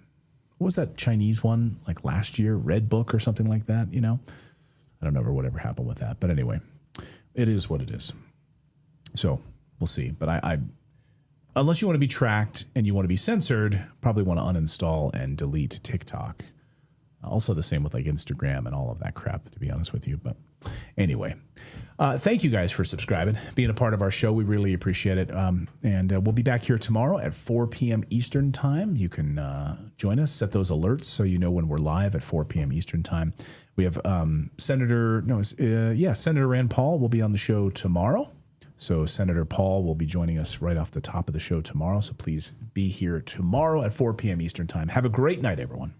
what was that Chinese one, like last year, Red Book or something like that, I don't know whatever happened with that. But anyway, it is what it is. So we'll see. But I unless you want to be tracked and you want to be censored, probably want to uninstall and delete TikTok. Also the same with like Instagram and all of that crap, to be honest with you. But anyway, thank you guys for subscribing, being a part of our show. We really appreciate it. And we'll be back here tomorrow at 4 p.m. Eastern time. You can join us, set those alerts so you know when we're live at 4 p.m. Eastern time. We have Senator Rand Paul will be on the show tomorrow. So Senator Paul will be joining us right off the top of the show tomorrow. So please be here tomorrow at 4 p.m. Eastern time. Have a great night, everyone.